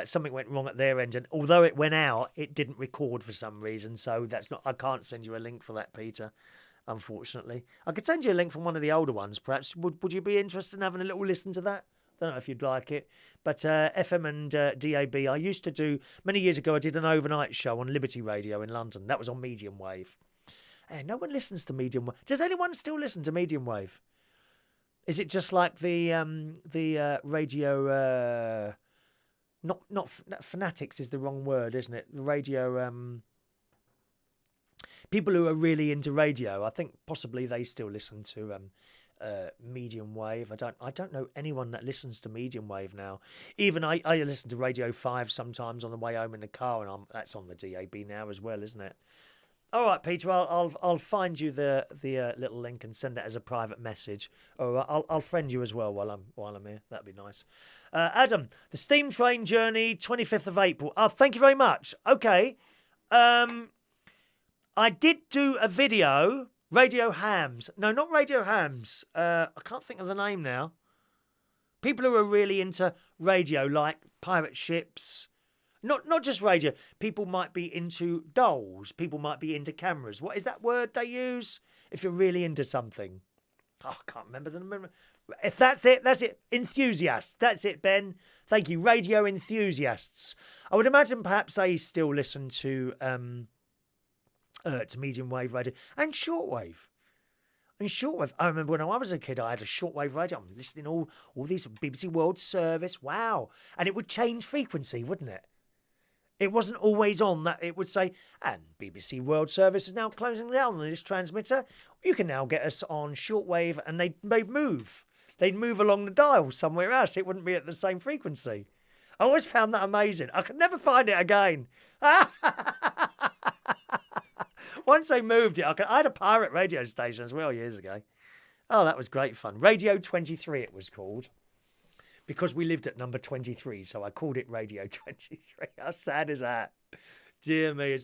Something went wrong at their end, and although it went out, it didn't record for some reason. So I can't send you a link for that, Peter. Unfortunately, I could send you a link from one of the older ones. Perhaps would you be interested in having a little listen to that? Don't know if you'd like it, but FM and DAB. I used to do many years ago. I did an overnight show on Liberty Radio in London. That was on medium wave. No one listens to medium wave. Does anyone still listen to medium wave? Is it just like the radio? Not fanatics is the wrong word, isn't it? The radio. People who are really into radio, I think possibly they still listen to medium wave. I don't know anyone that listens to medium wave now. Even I listen to Radio 5 sometimes on the way home in the car, and that's on the DAB now as well, isn't it? All right, Peter, I'll find you the little link and send it as a private message, or I'll friend you as well while I'm here. That'd be nice. Adam, the steam train journey, 25th of April. Oh, thank you very much. Okay. I did do a video, Radio Hams. No, not Radio Hams. I can't think of the name now. People who are really into radio, like pirate ships. Not just radio. People might be into dolls. People might be into cameras. What is that word they use? If you're really into something. Oh, I can't remember the name. If that's it. Enthusiasts. That's it, Ben. Thank you. Radio enthusiasts. I would imagine perhaps they still listen to medium wave radio and shortwave. I remember when I was a kid, I had a shortwave radio. I'm listening all these BBC World Service. Wow. And it would change frequency, wouldn't it? It wasn't always on that it would say, and BBC World Service is now closing down on this transmitter. You can now get us on shortwave, and they'd move. They'd move along the dial somewhere else. It wouldn't be at the same frequency. I always found that amazing. I could never find it again. Once they moved it, I had a pirate radio station as well years ago. Oh, that was great fun. Radio 23 it was called. Because we lived at number 23, so I called it Radio 23. How sad is that? Dear me,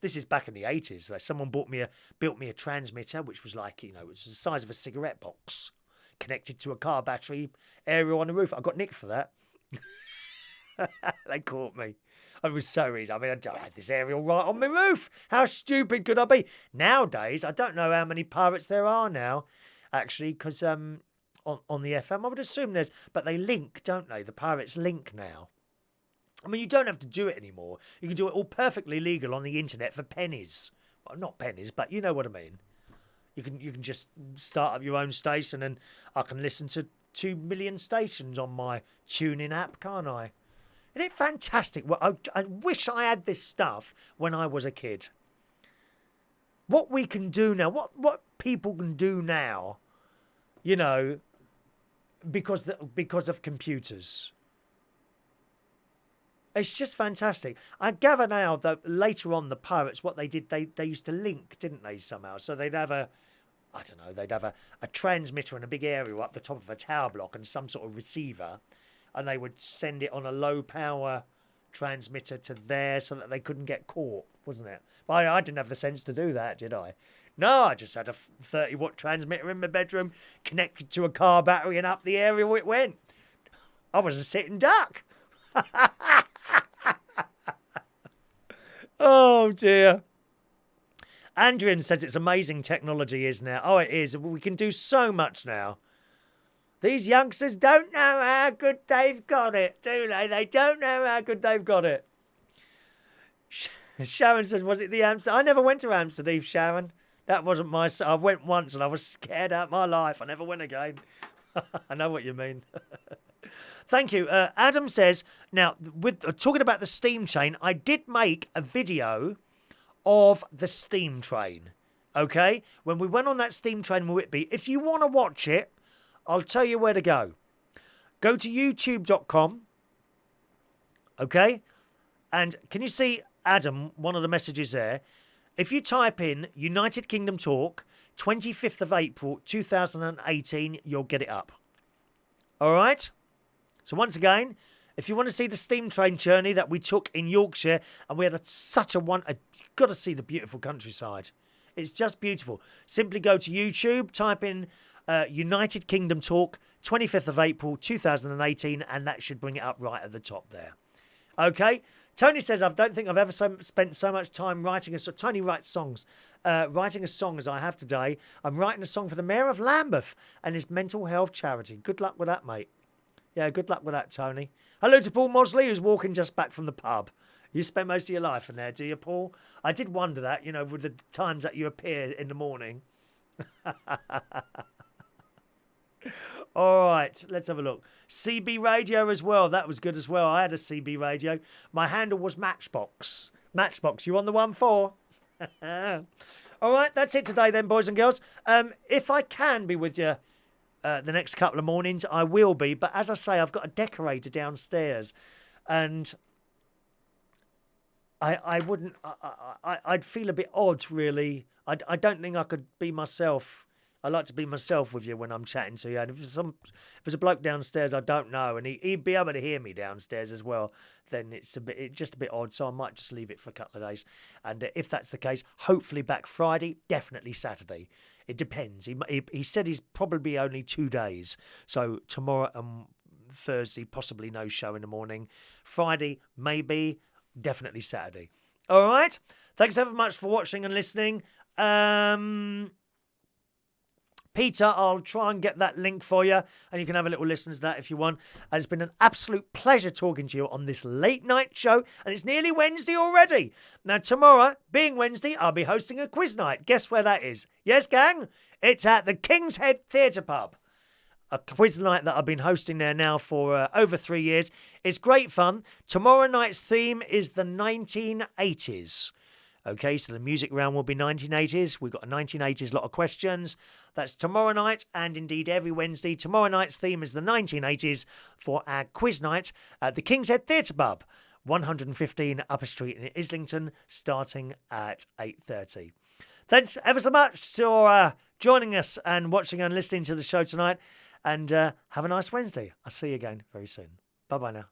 this is back in the 80s. So someone built me a transmitter, which was like, it was the size of a cigarette box, connected to a car battery, aerial on the roof. I got nicked for that. They caught me. It was so easy. I had this aerial right on my roof. How stupid could I be? Nowadays, I don't know how many pirates there are now, actually, because on the FM, I would assume but they link, don't they? The pirates link now. I mean, you don't have to do it anymore. You can do it all perfectly legal on the internet for pennies. Well, not pennies, but you know what I mean. You can just start up your own station, and I can listen to 2 million stations on my TuneIn app, can't I? Isn't it fantastic? Well, I wish I had this stuff when I was a kid. What we can do now, what people can do now, because of computers. It's just fantastic. I gather now that later on the pirates, what they did, they used to link, didn't they, somehow? So they'd have a transmitter in a big area up the top of a tower block and some sort of receiver, and they would send it on a low power transmitter to there so that they couldn't get caught, wasn't it? But I didn't have the sense to do that, did I? No, I just had a 30-watt transmitter in my bedroom connected to a car battery, and up the area it went. I was a sitting duck. Oh, dear. Andrian says it's amazing technology is now. Oh, it is. We can do so much now. These youngsters don't know how good they've got it, do they? They don't know how good they've got it. Sharon says, was it the Amsterdam? I never went to Amsterdam, Sharon. That wasn't my... I went once and I was scared out of my life. I never went again. I know what you mean. Thank you. Adam says, now, with talking about the steam train, I did make a video of the steam train, okay? When we went on that steam train in Whitby. If you want to watch it, I'll tell you where to go. Go to youtube.com, okay? And can you see, Adam, one of the messages there? If you type in United Kingdom Talk, 25th of April 2018, you'll get it up. All right? So once again, if you want to see the steam train journey that we took in Yorkshire, and we had you've got to see the beautiful countryside. It's just beautiful. Simply go to YouTube, type in United Kingdom Talk, 25th of April 2018, and that should bring it up right at the top there. Okay? Tony says, I don't think I've ever spent so much time writing a song. Tony writes songs. Writing a song as I have today. I'm writing a song for the Mayor of Lambeth and his mental health charity. Good luck with that, mate. Yeah, good luck with that, Tony. Hello to Paul Mosley, who's walking just back from the pub. You spend most of your life in there, do you, Paul? I did wonder that, with the times that you appear in the morning. All right, let's have a look. CB Radio as well. That was good as well. I had a CB Radio. My handle was Matchbox. Matchbox, you on the 1-4? All right, that's it today then, boys and girls. If I can be with you the next couple of mornings, I will be. But as I say, I've got a decorator downstairs. And I'd feel a bit odd, really. I don't think I could be myself. I like to be myself with you when I'm chatting to you. And if there's a bloke downstairs I don't know, and he'd be able to hear me downstairs as well, then it's just a bit odd. So I might just leave it for a couple of days. And if that's the case, hopefully back Friday, definitely Saturday. It depends. He said he's probably only 2 days. So tomorrow and Thursday, possibly no show in the morning. Friday, maybe, definitely Saturday. All right. Thanks ever much for watching and listening. Peter, I'll try and get that link for you, and you can have a little listen to that if you want. And it's been an absolute pleasure talking to you on this late night show, and it's nearly Wednesday already. Now, tomorrow, being Wednesday, I'll be hosting a quiz night. Guess where that is? Yes, gang? It's at the King's Head Theatre Pub. a quiz night that I've been hosting there now for over 3 years. It's great fun. Tomorrow night's theme is the 1980s. Okay, so the music round will be 1980s. We've got a 1980s lot of questions. That's tomorrow night, and indeed every Wednesday. Tomorrow night's theme is the 1980s for our quiz night at the King's Head Theatre Pub, 115 Upper Street in Islington, starting at 8:30. Thanks ever so much for joining us and watching and listening to the show tonight. And have a nice Wednesday. I'll see you again very soon. Bye-bye now.